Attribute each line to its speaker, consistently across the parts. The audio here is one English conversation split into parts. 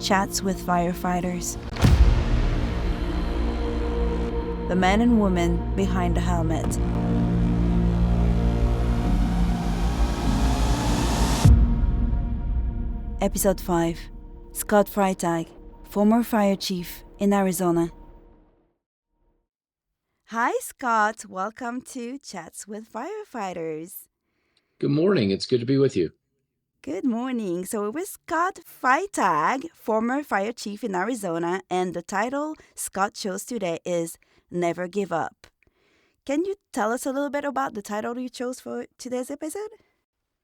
Speaker 1: Chats with Firefighters. The men and women behind the helmet. Episode 5. Scott Freitag, former fire chief in Arizona. Hi, Scott. Welcome to Chats with Firefighters.
Speaker 2: Good morning. It's good to be with you.
Speaker 1: Good morning. So we're with Scott Freitag, former fire chief in Arizona, and the title Scott chose today is Never Give Up. Can you tell us a little bit about the title you chose for today's episode?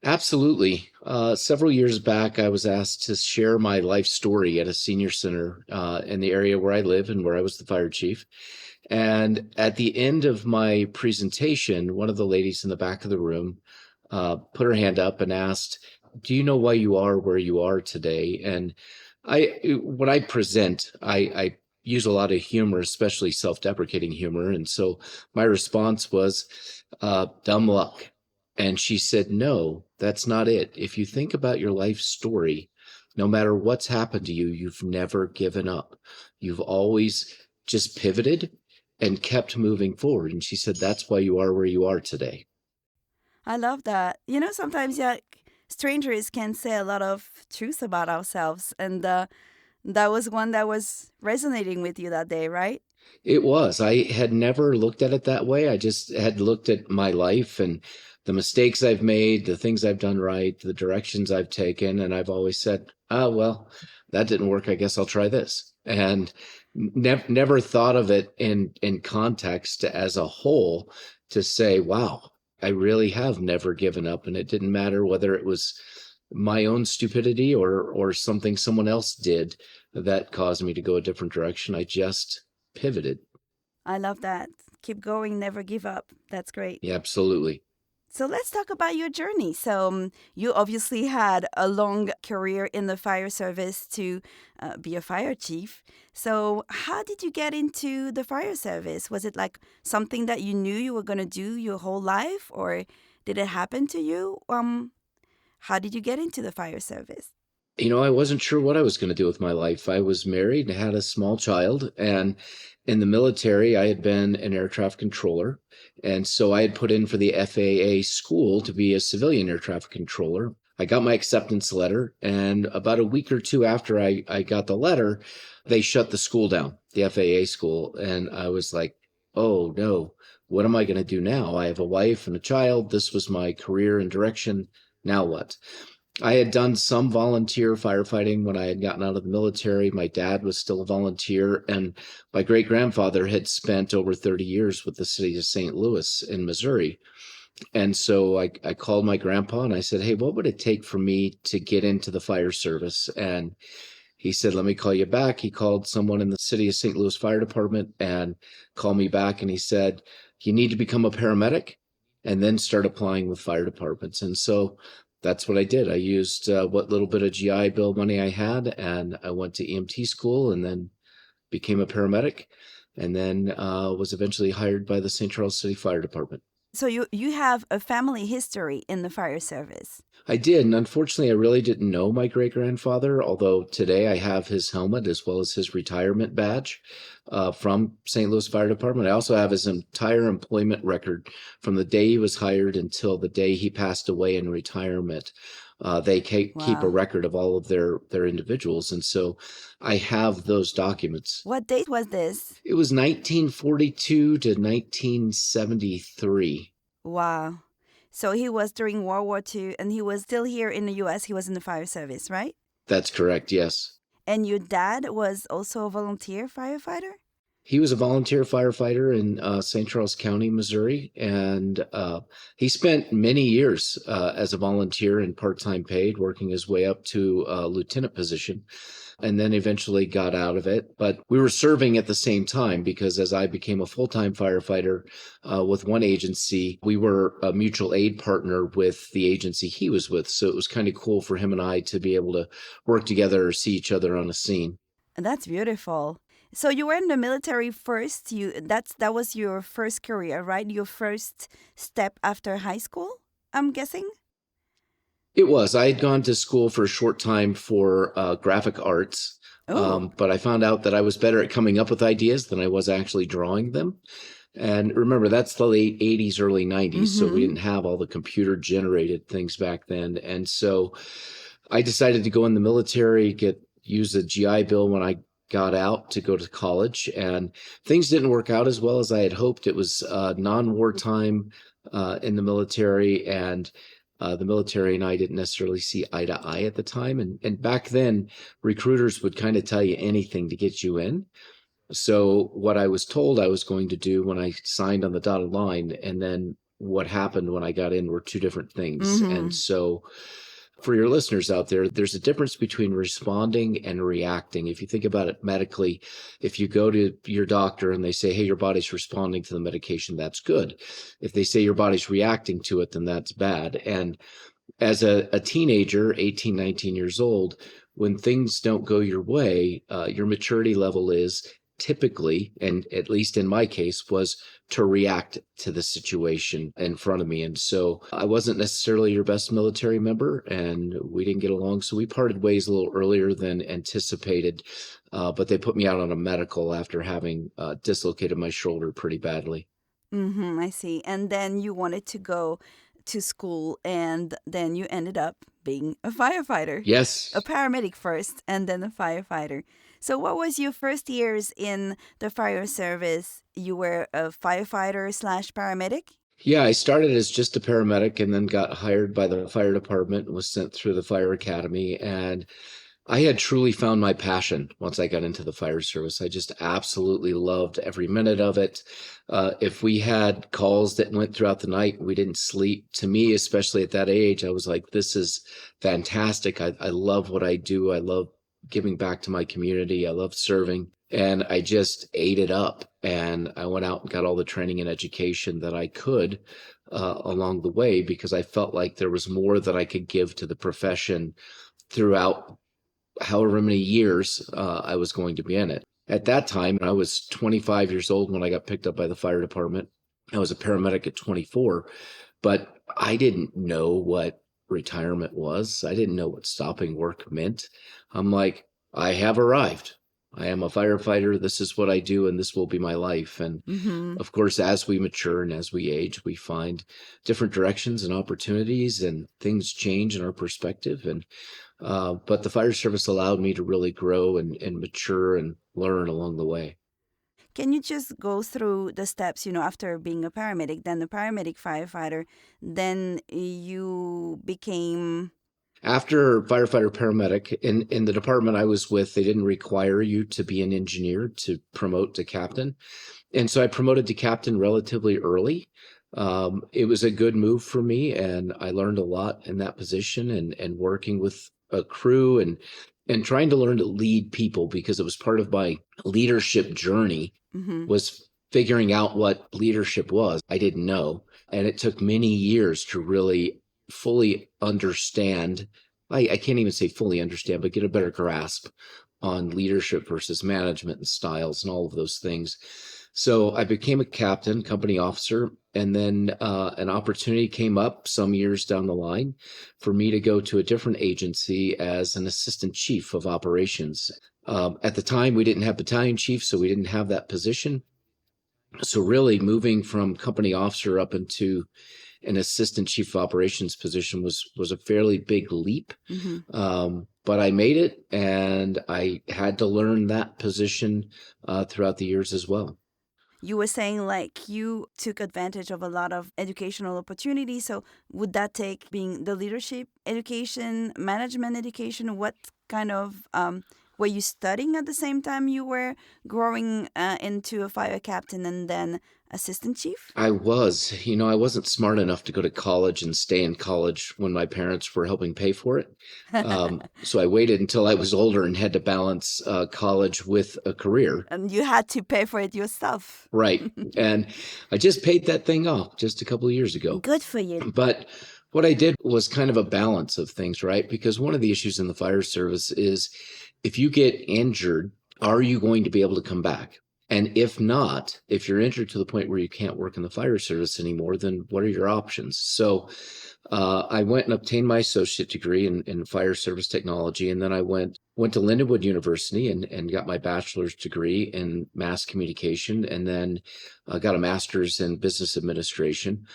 Speaker 2: Absolutely. Several years back, I was asked to share my life story at a senior center in the area where I live and where I was the fire chief. And at the end of my presentation, one of the ladies in the back of the room put her hand up and asked, "Do you know why you are where you are today?" And when I present, I use a lot of humor, especially self-deprecating humor. And so my response was, dumb luck. And she said, "No, that's not it. If you think about your life story, no matter what's happened to you, you've never given up. You've always just pivoted and kept moving forward." And she said, "That's why you are where you are today."
Speaker 1: I love that. You know, sometimes strangers can say a lot of truth about ourselves, and that was one that was resonating with you that day, right?
Speaker 2: It was. I had never looked at it that way. I just had looked at my life and the mistakes I've made, the things I've done right, the directions I've taken. And I've always said, well, that didn't work. I guess I'll try this. And never thought of it in context as a whole to say, wow, I really have never given up. And it didn't matter whether it was my own stupidity or something someone else did that caused me to go a different direction. I just pivoted.
Speaker 1: I love that. Keep going, never give up. That's great.
Speaker 2: Yeah, absolutely.
Speaker 1: So let's talk about your journey. So you obviously had a long career in the fire service to be a fire chief. So how did you get into the fire service? Was it like something that you knew you were going to do your whole life, or did it happen to you? How did you get into the fire service?
Speaker 2: I wasn't sure what I was going to do with my life. I was married and had a small child, and in the military, I had been an air traffic controller. And so I had put in for the FAA school to be a civilian air traffic controller. I got my acceptance letter, and about a week or two after I got the letter, they shut the school down, the FAA school. And I was like, oh no, what am I going to do now? I have a wife and a child. This was my career and direction. Now what? I had done some volunteer firefighting when I had gotten out of the military. My dad was still a volunteer, and my great-grandfather had spent over 30 years with the city of St. Louis in Missouri. And so I called my grandpa and I said, "Hey, what would it take for me to get into the fire service?" And he said, "Let me call you back." He called someone in the city of St. Louis Fire Department and called me back, and he said, "You need to become a paramedic and then start applying with fire departments." And so that's what I did. I used what little bit of GI Bill money I had, and I went to EMT school and then became a paramedic, and then was eventually hired by the St. Charles City Fire Department.
Speaker 1: So you have a family history in the fire service.
Speaker 2: I did, and unfortunately, I really didn't know my great-grandfather, although today I have his helmet as well as his retirement badge from St. Louis Fire Department. I also have his entire employment record from the day he was hired until the day he passed away in retirement. They keep a record of all of their individuals, and so I have those documents.
Speaker 1: What date was this?
Speaker 2: It was 1942 to 1973.
Speaker 1: Wow. So he was during World War II, and he was still here in the U.S. He was in the fire service, right?
Speaker 2: That's correct, yes.
Speaker 1: And your dad was also a volunteer firefighter?
Speaker 2: He was a volunteer firefighter in St. Charles County, Missouri, and he spent many years as a volunteer and part-time paid, working his way up to a lieutenant position, and then eventually got out of it. But we were serving at the same time because as I became a full-time firefighter with one agency, we were a mutual aid partner with the agency he was with. So it was kind of cool for him and I to be able to work together or see each other on a scene.
Speaker 1: That's beautiful. So you were in the military first. That was your first career, right? Your first step after high school, I'm guessing?
Speaker 2: It was. I had gone to school for a short time for graphic arts,
Speaker 1: Oh.
Speaker 2: but I found out that I was better at coming up with ideas than I was actually drawing them. And remember, that's the late 80s, early 90s, so we
Speaker 1: Mm-hmm.
Speaker 2: didn't have all the computer generated things back then. And so I decided to go in the military, use a GI Bill when I got out to go to college, and things didn't work out as well as I had hoped. It was non-wartime in the military, and the military and I didn't necessarily see eye to eye at the time. And back then, recruiters would kind of tell you anything to get you in. So what I was told I was going to do when I signed on the dotted line, and then what happened when I got in were two different things. And
Speaker 1: Mm-hmm.
Speaker 2: so for your listeners out there, there's a difference between responding and reacting. If you think about it medically, if you go to your doctor and they say, hey, your body's responding to the medication, that's good. If they say your body's reacting to it, then that's bad. And as a teenager, 18, 19 years old, when things don't go your way, your maturity level is typically, and at least in my case, was to react to the situation in front of me. And so I wasn't necessarily your best military member, and we didn't get along. So we parted ways a little earlier than anticipated. But they put me out on a medical after having dislocated my shoulder pretty badly.
Speaker 1: Mm-hmm. I see. And then you wanted to go to school, and then you ended up being a firefighter, a
Speaker 2: Yes.
Speaker 1: paramedic first, and then a firefighter. So, what was your first years in the fire service? You were a firefighter slash paramedic?
Speaker 2: Yeah, I started as just a paramedic and then got hired by the fire department and was sent through the fire academy. And I had truly found my passion once I got into the fire service. I just absolutely loved every minute of it. If we had calls that went throughout the night, we didn't sleep. To me, especially at that age, I was like, this is fantastic. I love what I do. I love giving back to my community. I love serving. And I just ate it up. And I went out and got all the training and education that I could along the way because I felt like there was more that I could give to the profession throughout however many years I was going to be in it. At that time, I was 25 years old when I got picked up by the fire department. I was a paramedic at 24, but I didn't know what retirement was. I didn't know what stopping work meant. I'm like, I have arrived. I am a firefighter. This is what I do, and this will be my life. And
Speaker 1: Mm-hmm.
Speaker 2: of course, as we mature and as we age, we find different directions and opportunities, and things change in our perspective. And but the fire service allowed me to really grow and mature and learn along the way.
Speaker 1: Can you just go through the steps, after being a paramedic, then a paramedic firefighter, then you became.
Speaker 2: After firefighter paramedic, in the department I was with, they didn't require you to be an engineer to promote to captain. And so I promoted to captain relatively early. It was a good move for me, and I learned a lot in that position and working with a crew and trying to learn to lead people because it was part of my leadership journey
Speaker 1: Mm-hmm.
Speaker 2: was figuring out what leadership was. I didn't know. And it took many years to really fully understand. I can't even say fully understand, but get a better grasp on leadership versus management and styles and all of those things. So I became a captain, company officer, and then an opportunity came up some years down the line for me to go to a different agency as an assistant chief of operations. At the time, we didn't have battalion chiefs, so we didn't have that position. So really moving from company officer up into an assistant chief of operations position was a fairly big leap.
Speaker 1: Mm-hmm.
Speaker 2: But I made it, and I had to learn that position throughout the years as well.
Speaker 1: You were saying like you took advantage of a lot of educational opportunities. So would that take being the leadership education, management education? What kind of were you studying at the same time you were growing into a fire captain and then assistant chief?
Speaker 2: I I wasn't smart enough to go to college and stay in college when my parents were helping pay for it. So I waited until I was older and had to balance college with a career.
Speaker 1: And you had to pay for it yourself.
Speaker 2: Right. And I just paid that thing off just a couple of years ago.
Speaker 1: Good for you.
Speaker 2: But what I did was kind of a balance of things, right? Because one of the issues in the fire service is if you get injured, are you going to be able to come back? And if not, if you're injured to the point where you can't work in the fire service anymore, then what are your options? So I went and obtained my associate degree in fire service technology, and then I went to Lindenwood University and got my bachelor's degree in mass communication, and then got a master's in business administration.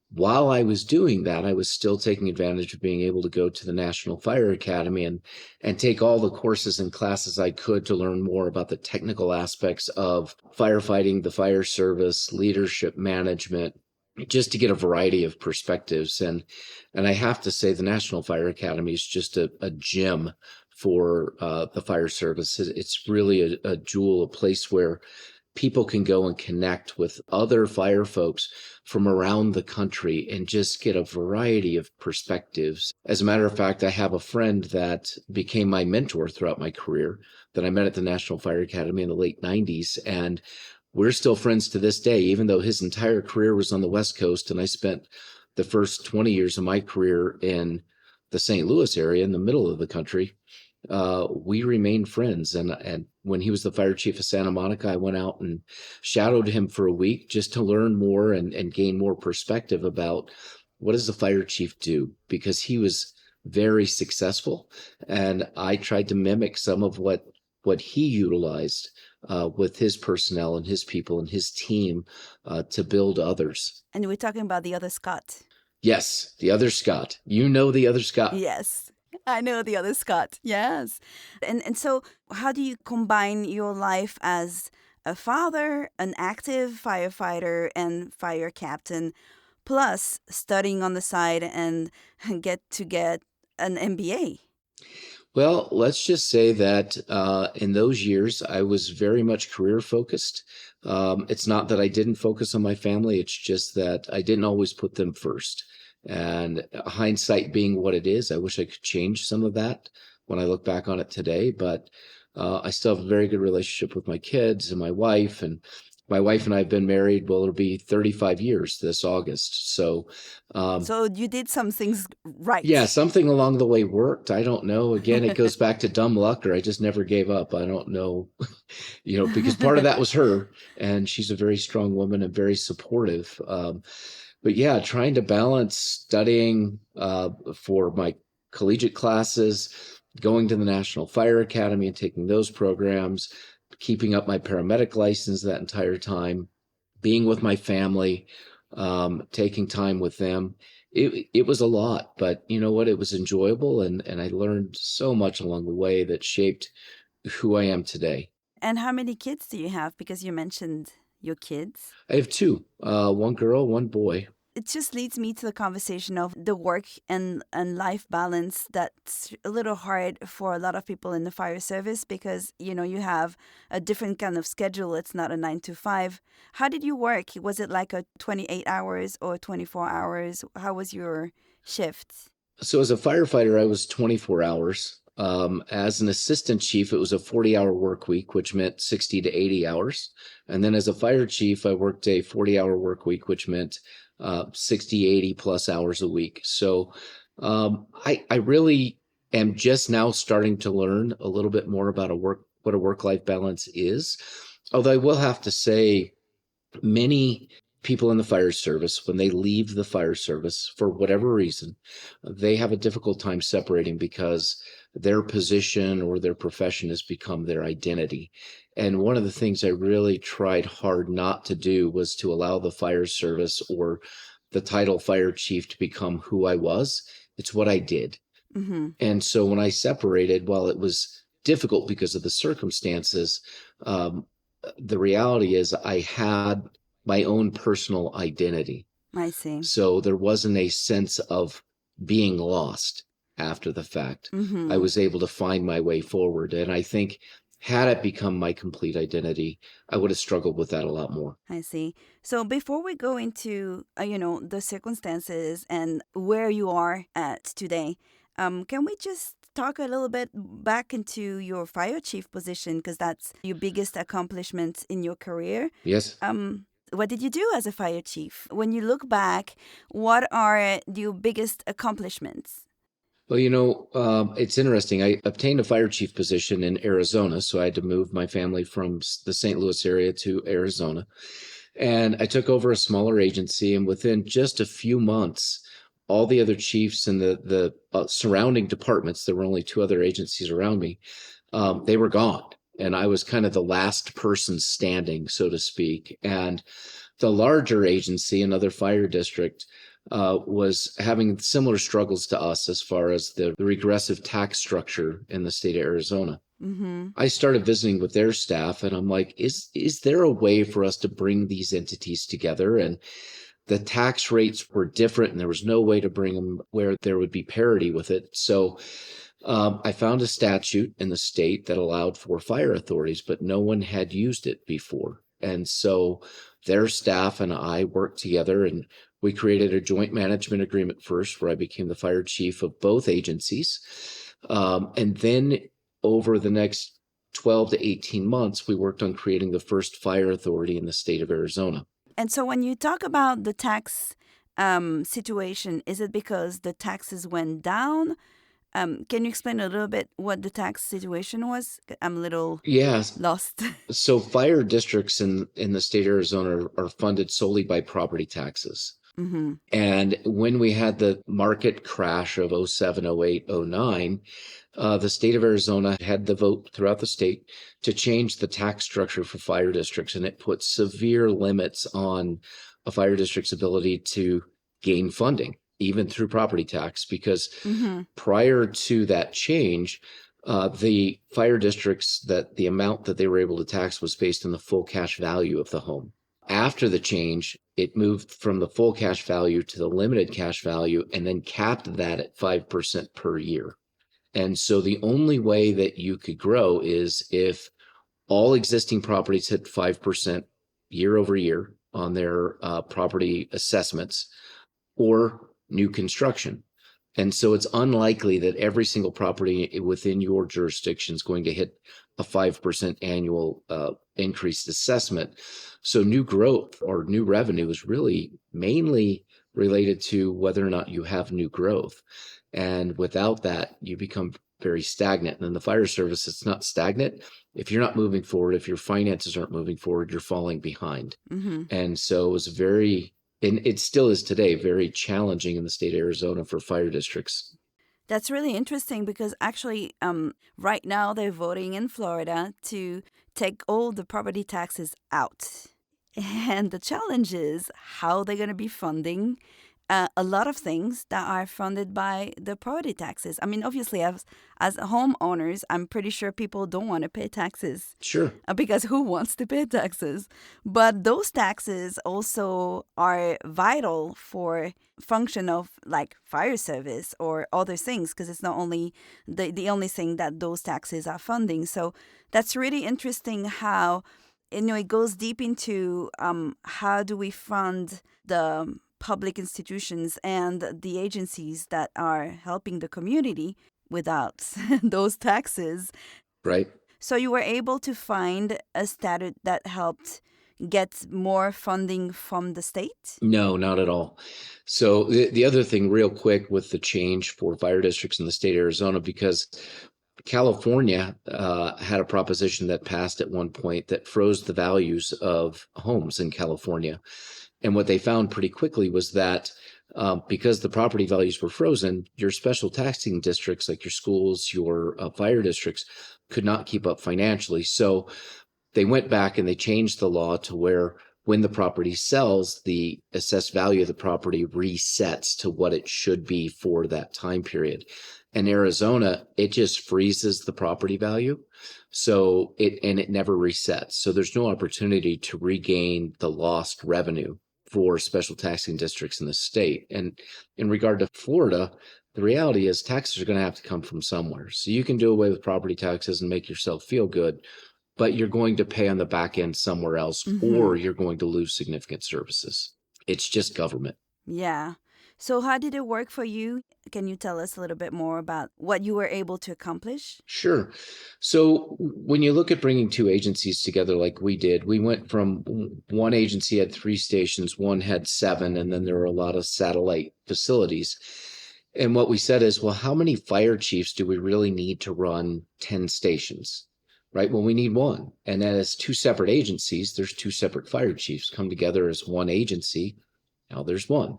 Speaker 2: While I was doing that, I was still taking advantage of being able to go to the National Fire Academy and take all the courses and classes I could to learn more about the technical aspects of firefighting, the fire service, leadership management, just to get a variety of perspectives. And I have to say, the National Fire Academy is just a gem for the fire service. It's really a jewel, a place where people can go and connect with other fire folks from around the country and just get a variety of perspectives. As a matter of fact, I have a friend that became my mentor throughout my career that I met at the National Fire Academy in the late 90s. And we're still friends to this day, even though his entire career was on the West Coast. And I spent the first 20 years of my career in the St. Louis area in the middle of the country. We remained friends. And when he was the fire chief of Santa Monica, I went out and shadowed him for a week just to learn more and gain more perspective about what does the fire chief do? Because he was very successful. And I tried to mimic some of what he utilized with his personnel and his people and his team to build others.
Speaker 1: And we're talking about the other Scott.
Speaker 2: Yes, the other Scott. You know the other Scott.
Speaker 1: Yes, I know the other Scott. Yes. And so how do you combine your life as a father, an active firefighter and fire captain, plus studying on the side and get an MBA?
Speaker 2: Well, let's just say that in those years, I was very much career focused. It's not that I didn't focus on my family, it's just that I didn't always put them first. And hindsight being what it is, I wish I could change some of that when I look back on it today. But I still have a very good relationship with my kids and my wife. And my wife and I have been married, well, it'll be 35 years this August. So
Speaker 1: So you did some things
Speaker 2: yeah,
Speaker 1: right.
Speaker 2: something along the way worked. I don't know. Again, it goes back to dumb luck, or I just never gave up. I don't know, because part of that was her, and she's a very strong woman and very supportive. But yeah, trying to balance studying for my collegiate classes, going to the National Fire Academy and taking those programs, keeping up my paramedic license that entire time, being with my family, taking time with them. It was a lot, but you know what? It was enjoyable, and I learned so much along the way that shaped who I am today.
Speaker 1: And how many kids do you have? Because you mentioned your kids.
Speaker 2: I have two, one girl, one boy.
Speaker 1: It just leads me to the conversation of the work and life balance that's a little hard for a lot of people in the fire service because, you have a different kind of schedule. It's not a 9 to 5. How did you work? Was it like a 28 hours or 24 hours? How was your shift?
Speaker 2: So as a firefighter, I was 24 hours. As an assistant chief, it was a 40-hour work week, which meant 60 to 80 hours. And then as a fire chief, I worked a 40-hour work week, which meant 60, 80 plus hours a week. So I really am just now starting to learn a little bit more about what a work-life balance is. Although I will have to say, many people in the fire service, when they leave the fire service for whatever reason, they have a difficult time separating because their position or their profession has become their identity. And one of the things I really tried hard not to do was to allow the fire service or the title fire chief to become who I was. It's what I did.
Speaker 1: Mm-hmm.
Speaker 2: And so when I separated, while it was difficult because of the circumstances, the reality is I had my own personal identity.
Speaker 1: I see.
Speaker 2: So there wasn't a sense of being lost after the fact.
Speaker 1: Mm-hmm.
Speaker 2: I was able to find my way forward. And I think had it become my complete identity, I would have struggled with that a lot more.
Speaker 1: I see. So before we go into, the circumstances and where you are at today, can we just talk a little bit back into your fire chief position because that's your biggest accomplishment in your career?
Speaker 2: Yes.
Speaker 1: What did you do as a fire chief? When you look back, what are your biggest accomplishments?
Speaker 2: Well, it's interesting. I obtained a fire chief position in Arizona, so I had to move my family from the St. Louis area to Arizona. And I took over a smaller agency, and within just a few months, all the other chiefs and the surrounding departments, there were only two other agencies around me, they were gone. And I was kind of the last person standing, so to speak. And the larger agency, another fire district, was having similar struggles to us as far as the regressive tax structure in the state of Arizona.
Speaker 1: Mm-hmm.
Speaker 2: I started visiting with their staff, and I'm like, is there a way for us to bring these entities together? And the tax rates were different, and there was no way to bring them where there would be parity with it. So I found a statute in the state that allowed for fire authorities, but no one had used it before. And so their staff and I worked together, and we created a joint management agreement first, where I became the fire chief of both agencies. And then over the next 12 to 18 months, we worked on creating the first fire authority in the state of Arizona.
Speaker 1: And so when you talk about the tax situation, is it because the taxes went down? Can you explain a little bit what the tax situation was? I'm a little
Speaker 2: Yes.
Speaker 1: lost.
Speaker 2: So fire districts in the state of Arizona are funded solely by property taxes.
Speaker 1: Mm-hmm.
Speaker 2: And when we had the market crash of 07, 08, 09, the state of Arizona had the vote throughout the state to change the tax structure for fire districts. And it put severe limits on a fire district's ability to gain funding, even through property tax, because
Speaker 1: Mm-hmm.
Speaker 2: prior to that change, the fire districts, that the amount that they were able to tax was based on the full cash value of the home. After the change, it moved from the full cash value to the limited cash value, and then capped that at 5% per year. And so the only way that you could grow is if all existing properties hit 5% year over year on their property assessments, or new construction. And so it's unlikely that every single property within your jurisdiction is going to hit a 5% annual increased assessment. So new growth or new revenue is really mainly related to whether or not you have new growth. And without that, you become very stagnant. And in the fire service, it's not stagnant. If you're not moving forward, if your finances aren't moving forward, you're falling behind.
Speaker 1: Mm-hmm.
Speaker 2: And so it was and it still is today, very challenging in the state of Arizona for fire districts.
Speaker 1: That's really interesting because actually, right now they're voting in Florida to take all the property taxes out. And the challenge is how they're going to be funding a lot of things that are funded by the property taxes. I mean, obviously, as homeowners, I'm pretty sure people don't want to pay taxes
Speaker 2: Sure.
Speaker 1: because who wants to pay taxes? But those taxes also are vital for function of like fire service or other things because it's not only the only thing that those taxes are funding. So that's really interesting how it goes deep into how do we fund the public institutions and the agencies that are helping the community without those taxes.
Speaker 2: Right.
Speaker 1: So you were able to find a statute that helped get more funding from the state?
Speaker 2: No, not at all. So the other thing, real quick, with the change for fire districts in the state of Arizona, because California had a proposition that passed at one point that froze the values of homes in California. And what they found pretty quickly was that because the property values were frozen, your special taxing districts, like your schools, your fire districts, could not keep up financially. So they went back and they changed the law to where when the property sells, the assessed value of the property resets to what it should be for that time period. In Arizona, it just freezes the property value. So it never resets. So there's no opportunity to regain the lost revenue for special taxing districts in the state. And in regard to Florida, the reality is taxes are going to have to come from somewhere. So you can do away with property taxes and make yourself feel good, but you're going to pay on the back end somewhere else, or you're going to lose significant services. It's just government.
Speaker 1: Yeah. So how did it work for you? Can you tell us a little bit more about what you were able to accomplish?
Speaker 2: Sure. So when you look at bringing two agencies together like we did, we went from one agency had 3 stations, one had 7, and then there were a lot of satellite facilities. And what we said is, well, how many fire chiefs do we really need to run 10 stations? Right? Well, we need one. And as two separate agencies, there's two separate fire chiefs come together as one agency. Now there's one.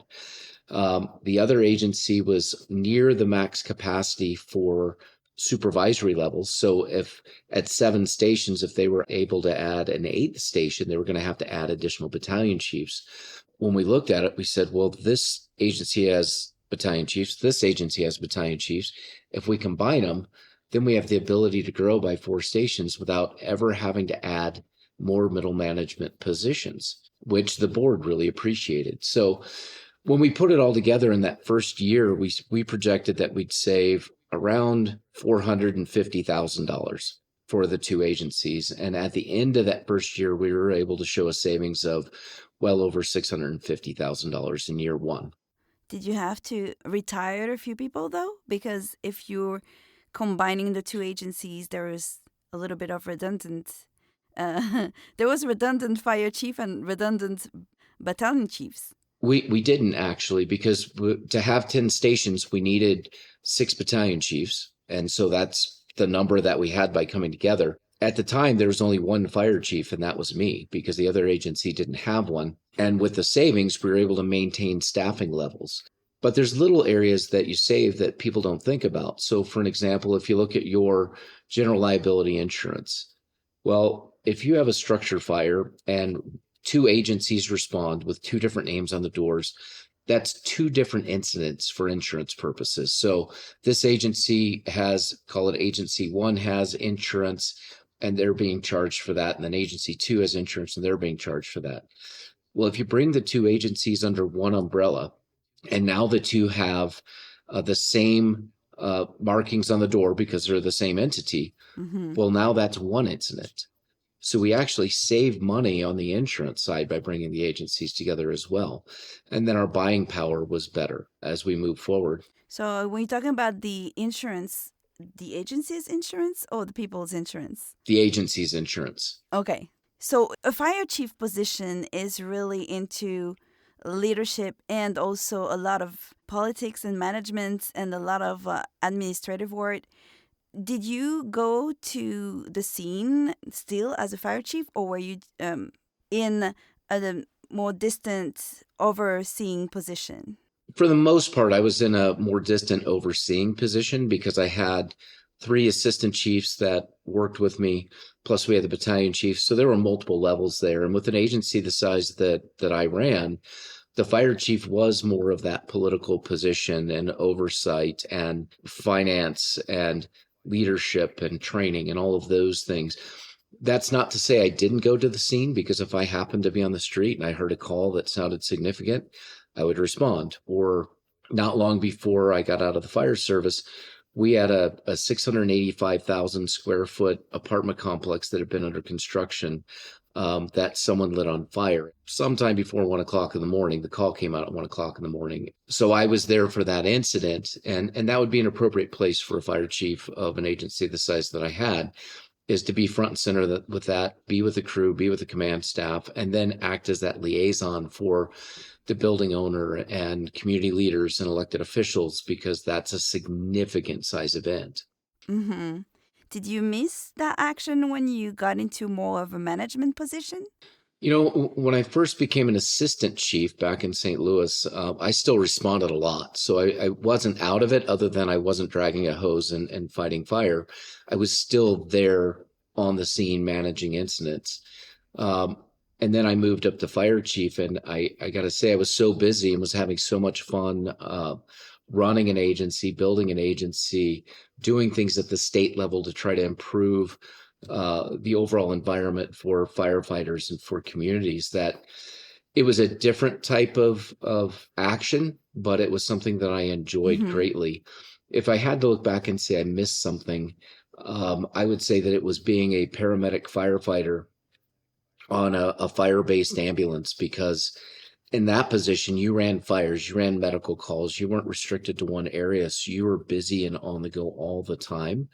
Speaker 2: The other agency was near the max capacity for supervisory levels. So if at 7 stations, if they were able to add an 8th station, they were going to have to add additional battalion chiefs. When we looked at it, we said, well, this agency has battalion chiefs, this agency has battalion chiefs. If we combine them, then we have the ability to grow by 4 stations without ever having to add more middle management positions, which the board really appreciated. So when we put it all together in that first year, we projected that we'd save around $450,000 for the two agencies. And at the end of that first year, we were able to show a savings of well over $650,000 in year one.
Speaker 1: Did you have to retire a few people though? Because if you're combining the two agencies, there is a little bit of redundant. There was redundant fire chief and redundant battalion chiefs.
Speaker 2: We didn't actually, because to have 10 stations, we needed 6 battalion chiefs. And so that's the number that we had by coming together. At the time, there was only one fire chief, and that was me, because the other agency didn't have one. And with the savings, we were able to maintain staffing levels. But there's little areas that you save that people don't think about. So for an example, if you look at your general liability insurance, well, if you have a structure fire and 2 agencies respond with 2 different names on the doors, that's 2 different incidents for insurance purposes. So this agency has, call it agency 1 has insurance and they're being charged for that. And then agency 2 has insurance and they're being charged for that. Well, if you bring the 2 agencies under one umbrella, and now the 2 have the same markings on the door because they're the same entity, well, now that's 1 incident. So we actually save money on the insurance side by bringing the agencies together as well. And then our buying power was better as we move forward.
Speaker 1: So when you're talking about the insurance, the agency's insurance or the people's insurance?
Speaker 2: The agency's insurance.
Speaker 1: Okay. So a fire chief position is really into leadership and also a lot of politics and management and a lot of administrative work. Did you go to the scene still as a fire chief, or were you in a more distant overseeing position?
Speaker 2: For the most part, I was in a more distant overseeing position because I had 3 assistant chiefs that worked with me, plus we had the battalion chief. So there were multiple levels there. And with an agency the size that I ran, the fire chief was more of that political position and oversight and finance and leadership and training and all of those things. That's not to say I didn't go to the scene, because if I happened to be on the street and I heard a call that sounded significant, I would respond. Or not long before I got out of the fire service, we had a 685,000 square foot apartment complex that had been under construction that someone lit on fire sometime before 1 o'clock in the morning. The call came out at 1 o'clock in the morning. So I was there for that incident, and that would be an appropriate place for a fire chief of an agency the size that I had, is to be front and center with that, be with the crew, be with the command staff, and then act as that liaison for the building owner and community leaders and elected officials, because that's a significant size event.
Speaker 1: Mm-hmm. Did you miss that action when you got into more of a management position?
Speaker 2: You know, when I first became an assistant chief back in St. Louis, I still responded a lot. So I wasn't out of it, other than I wasn't dragging a hose and fighting fire. I was still there on the scene managing incidents. And then I moved up to fire chief, and I got to say, I was so busy and was having so much fun running an agency, building an agency, doing things at the state level to try to improve the overall environment for firefighters and for communities, that it was a different type of action, but it was something that I enjoyed greatly. If I had to look back and say I missed something, I would say that it was being a paramedic firefighter on a fire-based ambulance, because in that position, you ran fires, you ran medical calls, you weren't restricted to one area, so you were busy and on the go all the time.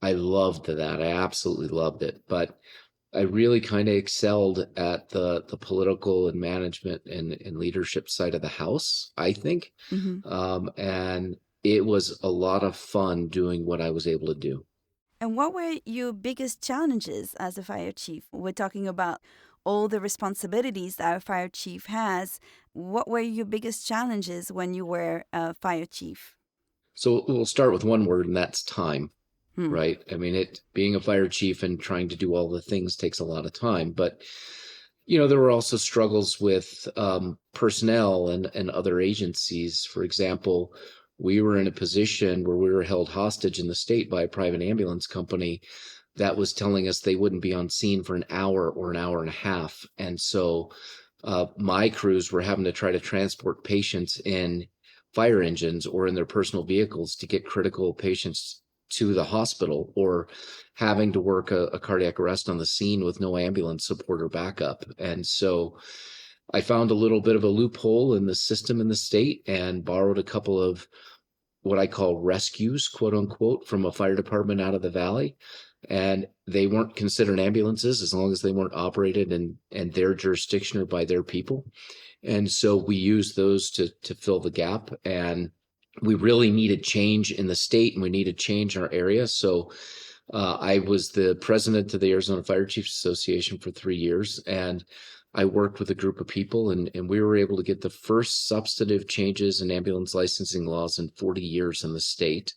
Speaker 2: I loved that. I absolutely loved it. But I really kind of excelled at the political and management and leadership side of the house, I think. And it was a lot of fun doing what I was able to do.
Speaker 1: And what were your biggest challenges as a fire chief? We're talking about all the responsibilities that a fire chief has. What were your biggest challenges when you were a fire chief?
Speaker 2: So we'll start with one word, and that's time,
Speaker 1: Hmm.
Speaker 2: right? I mean, it being a fire chief and trying to do all the things takes a lot of time, but there were also struggles with personnel and other agencies. For example, we were in a position where we were held hostage in the state by a private ambulance company that was telling us they wouldn't be on scene for an hour or an hour and a half. And so my crews were having to try to transport patients in fire engines or in their personal vehicles to get critical patients to the hospital, or having to work a cardiac arrest on the scene with no ambulance support or backup. And so I found a little bit of a loophole in the system in the state and borrowed a couple of what I call rescues, quote unquote, from a fire department out of the valley. And they weren't considered ambulances as long as they weren't operated in their jurisdiction or by their people. And so we used those to fill the gap. And we really needed change in the state, and we needed change in our area. So I was the president of the Arizona Fire Chiefs Association for 3 years, and I worked with a group of people, and we were able to get the first substantive changes in ambulance licensing laws in 40 years in the state.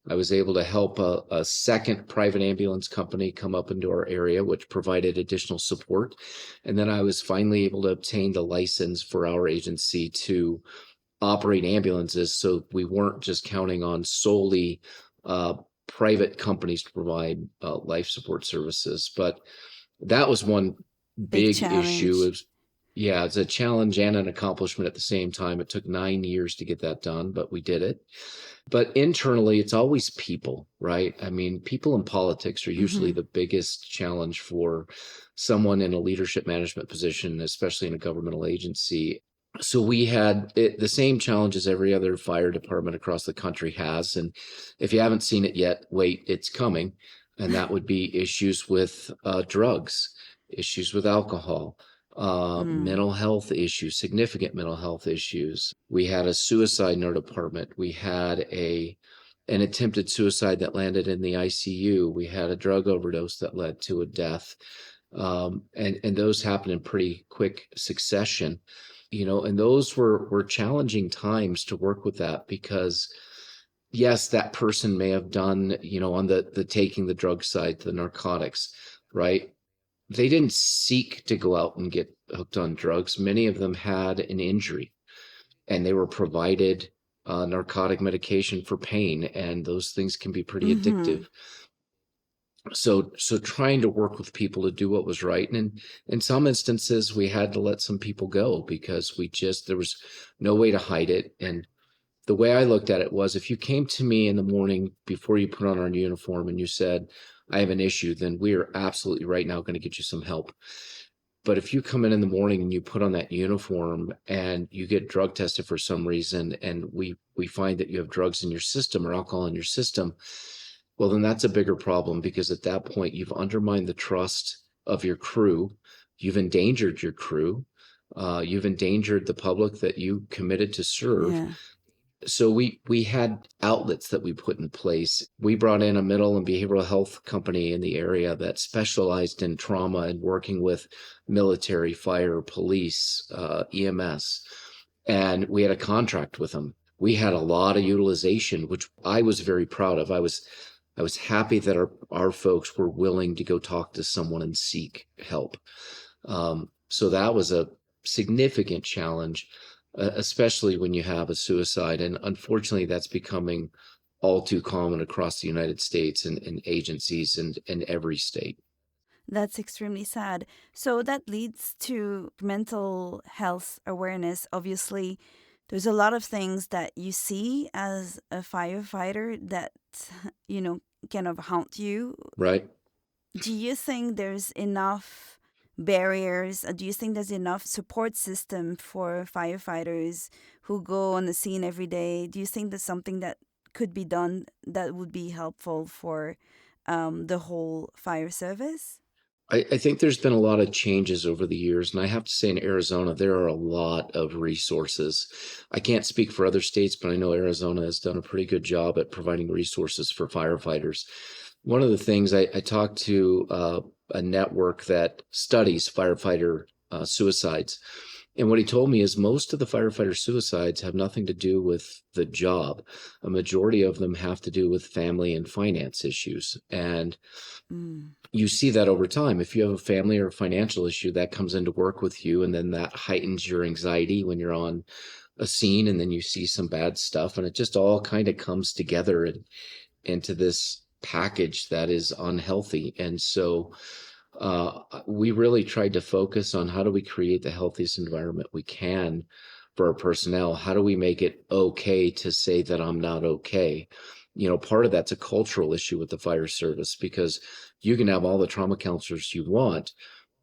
Speaker 2: I was able to help a second private ambulance company come up into our area, which provided additional support. And then I was finally able to obtain the license for our agency to operate ambulances, so we weren't just counting on solely uh, private companies to provide life support services. But that was one
Speaker 1: Big
Speaker 2: big issue.
Speaker 1: challenge.
Speaker 2: Yeah, it's a challenge and an accomplishment at the same time. It took 9 years to get that done, but we did it. But internally, it's always people, right? I mean, people in politics are usually
Speaker 1: Hmm.
Speaker 2: the biggest challenge for someone in a leadership management position, especially in a governmental agency. So we had the same challenge as every other fire department across the country has. And if you haven't seen it yet, wait, it's coming. And that would be issues with drugs, issues with alcohol,
Speaker 1: Mm.
Speaker 2: mental health issues, significant mental health issues. We had a suicide in our department. We had an attempted suicide that landed in the ICU. We had a drug overdose that led to a death. And those happened in pretty quick succession. And those were challenging times to work with that, because yes, that person may have done, on the taking the drug side, the narcotics, right? They didn't seek to go out and get hooked on drugs. Many of them had an injury, and they were provided narcotic medication for pain, and those things can be pretty
Speaker 1: Hmm.
Speaker 2: addictive. So trying to work with people to do what was right, and in some instances we had to let some people go because there was no way to hide it. And the way I looked at it was, if you came to me in the morning before you put on our uniform and you said, I have an issue, then we are absolutely right now going to get you some help. But if you come in the morning and you put on that uniform and you get drug tested for some reason, and we find that you have drugs in your system or alcohol in your system, well, then that's a bigger problem, because at that point you've undermined the trust of your crew. You've endangered your crew. You've endangered the public that you committed to serve.
Speaker 1: Yeah.
Speaker 2: So we had outlets that we put in place. We brought in a mental and behavioral health company in the area that specialized in trauma and working with military, fire, police, EMS, and we had a contract with them. We had a lot of utilization, which I was very proud of. I was happy that our folks were willing to go talk to someone and seek help. So that was a significant challenge, especially when you have a suicide. And unfortunately, that's becoming all too common across the United States and agencies and in every state.
Speaker 1: That's extremely sad. So that leads to mental health awareness. Obviously, there's a lot of things that you see as a firefighter that, you know, kind of haunt you.
Speaker 2: Right.
Speaker 1: Do you think there's enough barriers? Do you think there's enough support system for firefighters who go on the scene every day? Do you think there's something that could be done that would be helpful for the whole fire service?
Speaker 2: I think there's been a lot of changes over the years, and I have to say in Arizona, there are a lot of resources. I can't speak for other states, but I know Arizona has done a pretty good job at providing resources for firefighters. One of the things I talked to a network that studies firefighter suicides, and what he told me is most of the firefighter suicides have nothing to do with the job. A majority of them have to do with family and finance issues. And
Speaker 1: Mm.
Speaker 2: you see that over time. If you have a family or a financial issue, that comes into work with you, and then that heightens your anxiety when you're on a scene, and then you see some bad stuff, and it just all kind of comes together and into this package that is unhealthy. And so we really tried to focus on how do we create the healthiest environment we can for our personnel? How do we make it okay to say that I'm not okay? Part of that's a cultural issue with the fire service because you can have all the trauma counselors you want,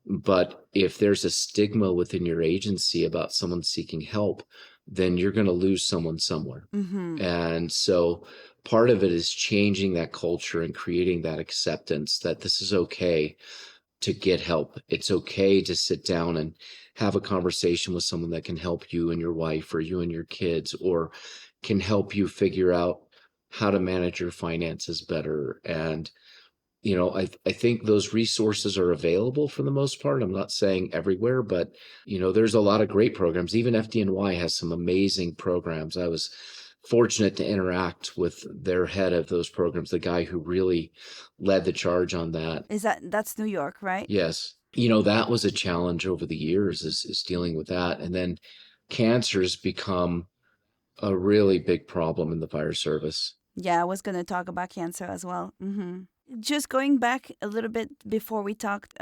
Speaker 2: but if there's a stigma within your agency about someone seeking help, then you're going to lose someone somewhere.
Speaker 1: Mm-hmm.
Speaker 2: And so part of it is changing that culture and creating that acceptance that this is okay to get help. It's okay to sit down and have a conversation with someone that can help you and your wife or you and your kids, or can help you figure out how to manage your finances better. And, I think those resources are available for the most part. I'm not saying everywhere, but, there's a lot of great programs. Even FDNY has some amazing programs. I was fortunate to interact with their head of those programs, the guy who really led the charge on that.
Speaker 1: That's New York, right?
Speaker 2: Yes. That was a challenge over the years is dealing with that. And then cancer's become a really big problem in the fire service.
Speaker 1: Yeah, I was going to talk about cancer as well. Mm-hmm. Just going back a little bit before we talked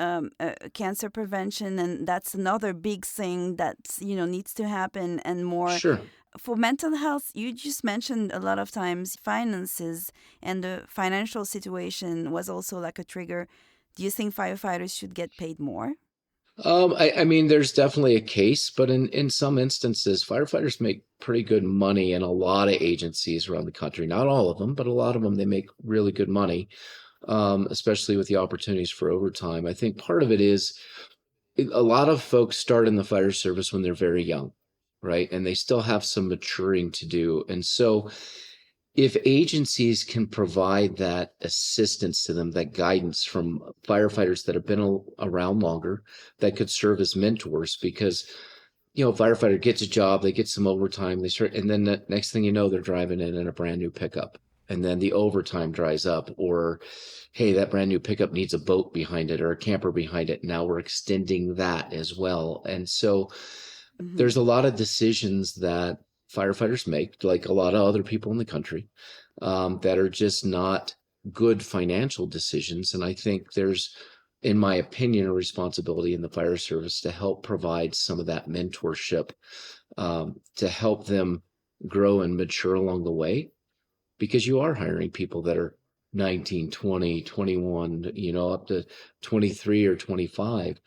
Speaker 1: cancer prevention, and that's another big thing that needs to happen and more.
Speaker 2: Sure.
Speaker 1: For mental health, you just mentioned a lot of times finances, and the financial situation was also like a trigger. Do you think firefighters should get paid more?
Speaker 2: I mean, there's definitely a case, but in some instances, firefighters make pretty good money in a lot of agencies around the country. Not all of them, but a lot of them, they make really good money, especially with the opportunities for overtime. I think part of it is a lot of folks start in the fire service when they're very young, right? And they still have some maturing to do. And so if agencies can provide that assistance to them, that guidance from firefighters that have been around longer, that could serve as mentors, because a firefighter gets a job, they get some overtime, they start, and then the next thing you know, they're driving in a brand new pickup, and then the overtime dries up, or hey, that brand new pickup needs a boat behind it or a camper behind it. Now we're extending that as well, and so
Speaker 1: Mm-hmm.
Speaker 2: there's a lot of decisions that firefighters make, like a lot of other people in the country, that are just not good financial decisions. And I think there's, in my opinion, a responsibility in the fire service to help provide some of that mentorship, to help them grow and mature along the way, because you are hiring people that are 19, 20, 21, up to 23 or 25.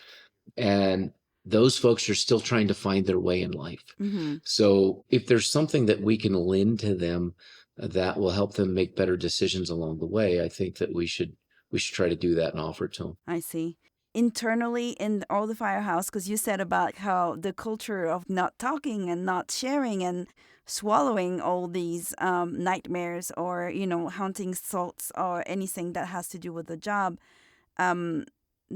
Speaker 2: And those folks are still trying to find their way in life.
Speaker 1: Mm-hmm.
Speaker 2: So if there's something that we can lend to them that will help them make better decisions along the way, I think that we should try to do that and offer it to them.
Speaker 1: I see. Internally in all the firehouse, because you said about how the culture of not talking and not sharing and swallowing all these nightmares or, haunting thoughts or anything that has to do with the job. Um,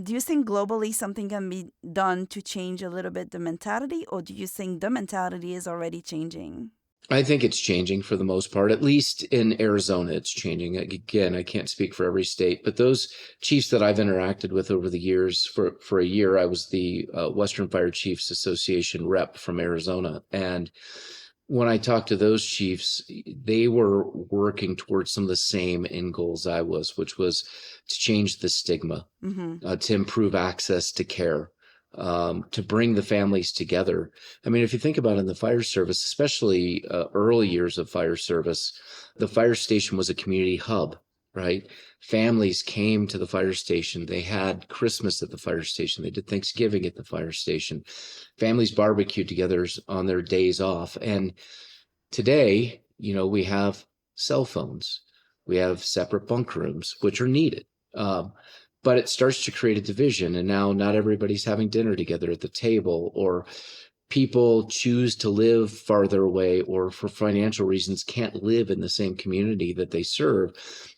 Speaker 1: do you think globally something can be done to change a little bit the mentality, or do you think the mentality is already changing?
Speaker 2: I think it's changing for the most part. At least in Arizona, it's changing. Again, I can't speak for every state, but those chiefs that I've interacted with over the years, for a year, I was the Western Fire Chiefs Association rep from Arizona. And when I talked to those chiefs, they were working towards some of the same end goals I was, which was to change the stigma,
Speaker 1: Mm-hmm.
Speaker 2: to improve access to care, to bring the families together. I mean, if you think about it in the fire service, especially early years of fire service, the fire station was a community hub, right? Families came to the fire station. They had Christmas at the fire station. They did Thanksgiving at the fire station. Families barbecued together on their days off. And today, we have cell phones. We have separate bunk rooms, which are needed. but it starts to create a division. And now not everybody's having dinner together at the table, or people choose to live farther away, or for financial reasons can't live in the same community that they serve.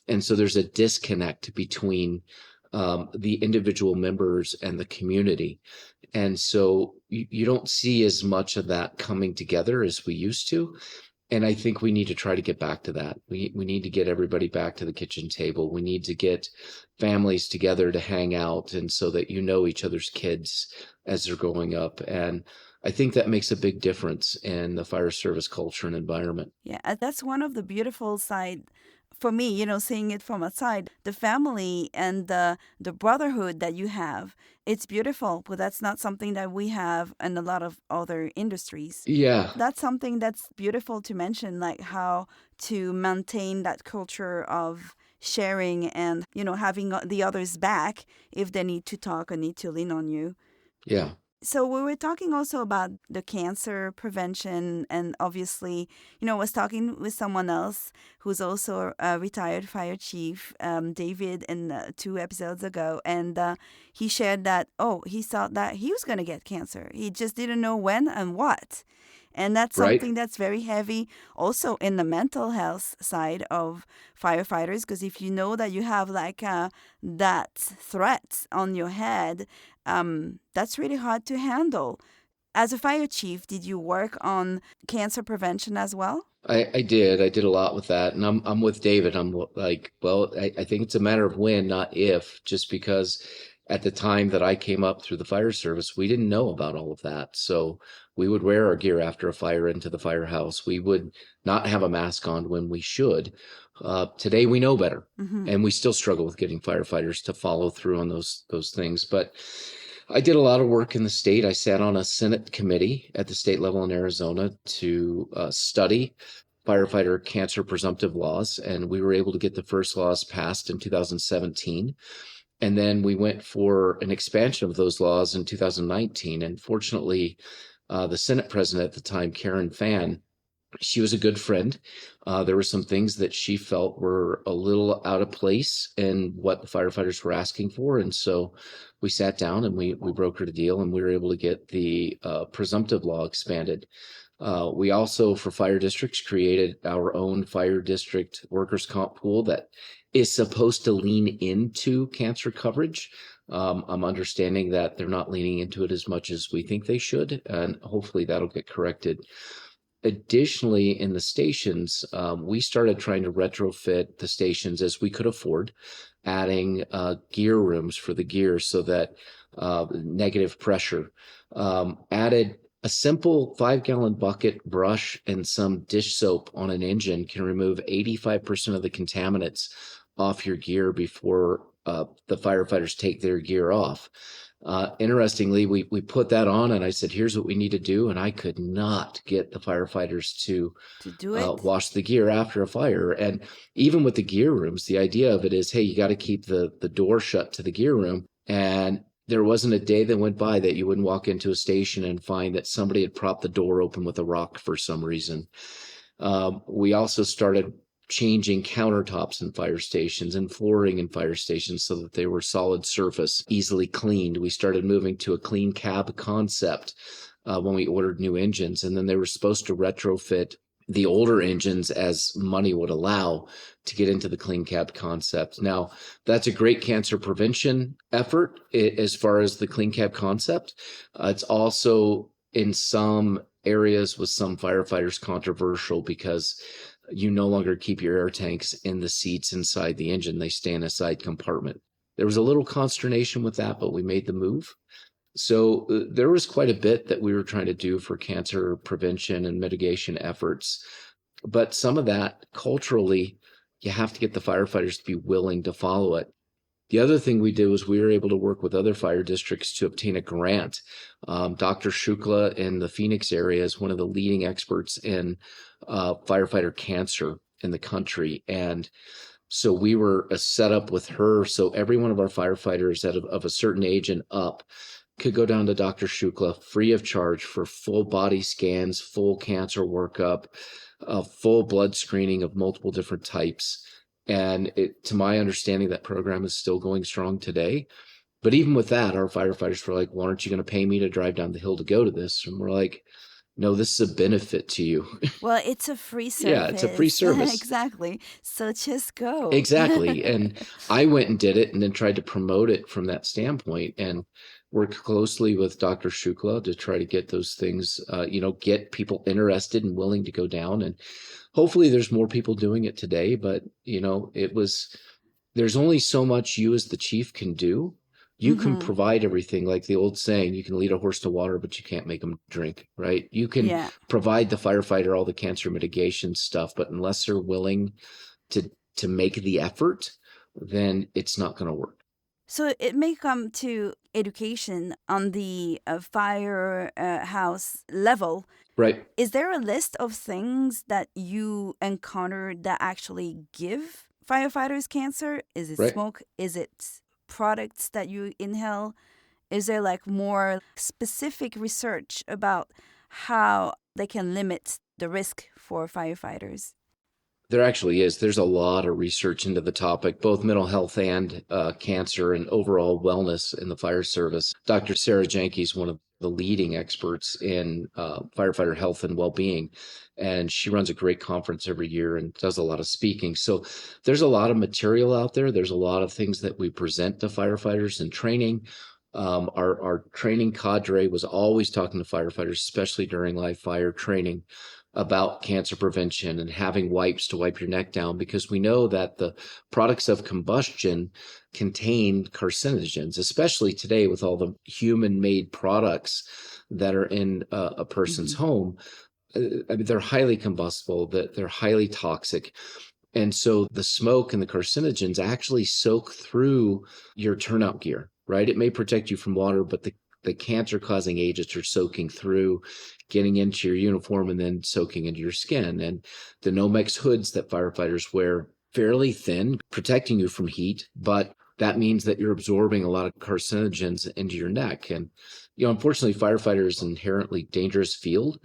Speaker 2: And so there's a disconnect between the individual members and the community. And so you don't see as much of that coming together as we used to. And I think we need to try to get back to that. We need to get everybody back to the kitchen table. We need to get families together to hang out, and so that you know each other's kids as they're growing up. And I think that makes a big difference in the fire service culture and environment.
Speaker 1: Yeah, that's one of the beautiful side for me, seeing it from outside, the family and the brotherhood that you have. It's beautiful, but that's not something that we have in a lot of other industries.
Speaker 2: Yeah,
Speaker 1: That's something that's beautiful to mention, like how to maintain that culture of sharing and, having the others back if they need to talk or need to lean on you.
Speaker 2: yeah,
Speaker 1: So we were talking also about the cancer prevention, and obviously, I was talking with someone else who's also a retired fire chief, David, in 2 episodes ago, and he shared that he thought that he was going to get cancer. He just didn't know when and what. And that's
Speaker 2: right.
Speaker 1: something that's very heavy also in the mental health side of firefighters, because if you know that you have like that threat on your head, that's really hard to handle. As a fire chief, did you work on cancer prevention as well?
Speaker 2: I did. I did a lot with that. And I'm with David. I'm like, well, I think it's a matter of when, not if, just because at the time that I came up through the fire service, we didn't know about all of that. So we would wear our gear after a fire into the firehouse. We would not have a mask on when we should. Today we know better,
Speaker 1: Mm-hmm.
Speaker 2: and we still struggle with getting firefighters to follow through on those things. But I did a lot of work in the state. I sat on a Senate committee at the state level in Arizona to study firefighter cancer presumptive laws, and we were able to get the first laws passed in 2017. And then we went for an expansion of those laws in 2019. And fortunately, the Senate president at the time, Karen Fann, she was a good friend. There were some things that she felt were a little out of place in what the firefighters were asking for. And so we sat down and we brokered a deal, and we were able to get the presumptive law expanded. We also, for fire districts, created our own fire district workers' comp pool that is supposed to lean into cancer coverage. I'm understanding that they're not leaning into it as much as we think they should, and hopefully that'll get corrected. Additionally, in the stations, we started trying to retrofit the stations as we could afford, adding gear rooms for the gear so that negative pressure, added a simple 5-gallon bucket, brush, and some dish soap on an engine can remove 85% of the contaminants off your gear before the firefighters take their gear off. Interestingly, we put that on, and I said, here's what we need to do. And I could not get the firefighters to
Speaker 1: Do it?
Speaker 2: wash the gear after a fire. And even with the gear rooms, the idea of it is, hey, you got to keep the door shut to the gear room. And there wasn't a day that went by that you wouldn't walk into a station and find that somebody had propped the door open with a rock for some reason. We also started changing countertops in fire stations and flooring in fire stations so that they were solid surface, easily cleaned. We started moving to a clean cab concept when we ordered new engines, and then they were supposed to retrofit the older engines as money would allow to get into the clean cab concept. Now, that's a great cancer prevention effort as far as the clean cab concept. It's also in some areas with some firefighters controversial because you no longer keep your air tanks in the seats inside the engine. They stay in a side compartment. There was a little consternation with that, but we made the move. So there was quite a bit that we were trying to do for cancer prevention and mitigation efforts. But some of that culturally, you have to get the firefighters to be willing to follow it. The other thing we did was we were able to work with other fire districts to obtain a grant. Dr. Shukla in the Phoenix area is one of the leading experts in firefighter cancer in the country. And so we were set up with her. So every one of our firefighters of a certain age and up could go down to Dr. Shukla free of charge for full body scans, full cancer workup, full blood screening of multiple different types. And to my understanding, that program is still going strong today. But even with that, our firefighters were like, well, aren't you going to pay me to drive down the hill to go to this? And we're like, no, this is a benefit to you.
Speaker 1: Well, it's a free
Speaker 2: Yeah, it's a free
Speaker 1: service.
Speaker 2: service.
Speaker 1: Exactly. So just go.
Speaker 2: Exactly. And I went and did it and then tried to promote it from that standpoint and worked closely with Dr. Shukla to try to get those things, get people interested and willing to go down. And hopefully there's more people doing it today, but there's only so much you as the chief can do. You can
Speaker 1: Hmm.
Speaker 2: provide everything, like the old saying, you can lead a horse to water, but you can't make them drink, right? You can
Speaker 1: Yeah.
Speaker 2: provide the firefighter all the cancer mitigation stuff, but unless they're willing to make the effort, then it's not going to work.
Speaker 1: So it may come to education on the firehouse level.
Speaker 2: Right,
Speaker 1: Is there a list of things that you encountered that actually give firefighters cancer? Is it
Speaker 2: right.
Speaker 1: smoke? Is it products that you inhale? Is there like more specific research about how they can limit the risk for firefighters?
Speaker 2: There actually is. There's a lot of research into the topic, both mental health and cancer and overall wellness in the fire service. Dr. Sarah Janke is one of the leading experts in firefighter health and well-being, and she runs a great conference every year and does a lot of speaking. So there's a lot of material out there. There's a lot of things that we present to firefighters in training. Our training cadre was always talking to firefighters, especially during live fire training, about cancer prevention and having wipes to wipe your neck down, because we know that the products of combustion contain carcinogens, especially today with all the human-made products that are in a person's
Speaker 1: Hmm.
Speaker 2: home. I mean, they're highly combustible, that they're highly toxic. And so the smoke and the carcinogens actually soak through your turnout gear, right? It may protect you from water, but the cancer causing agents are soaking through, getting into your uniform and then soaking into your skin. And the Nomex hoods that firefighters wear, fairly thin, protecting you from heat, but that means that you're absorbing a lot of carcinogens into your neck. And, unfortunately, firefighter is an inherently dangerous field,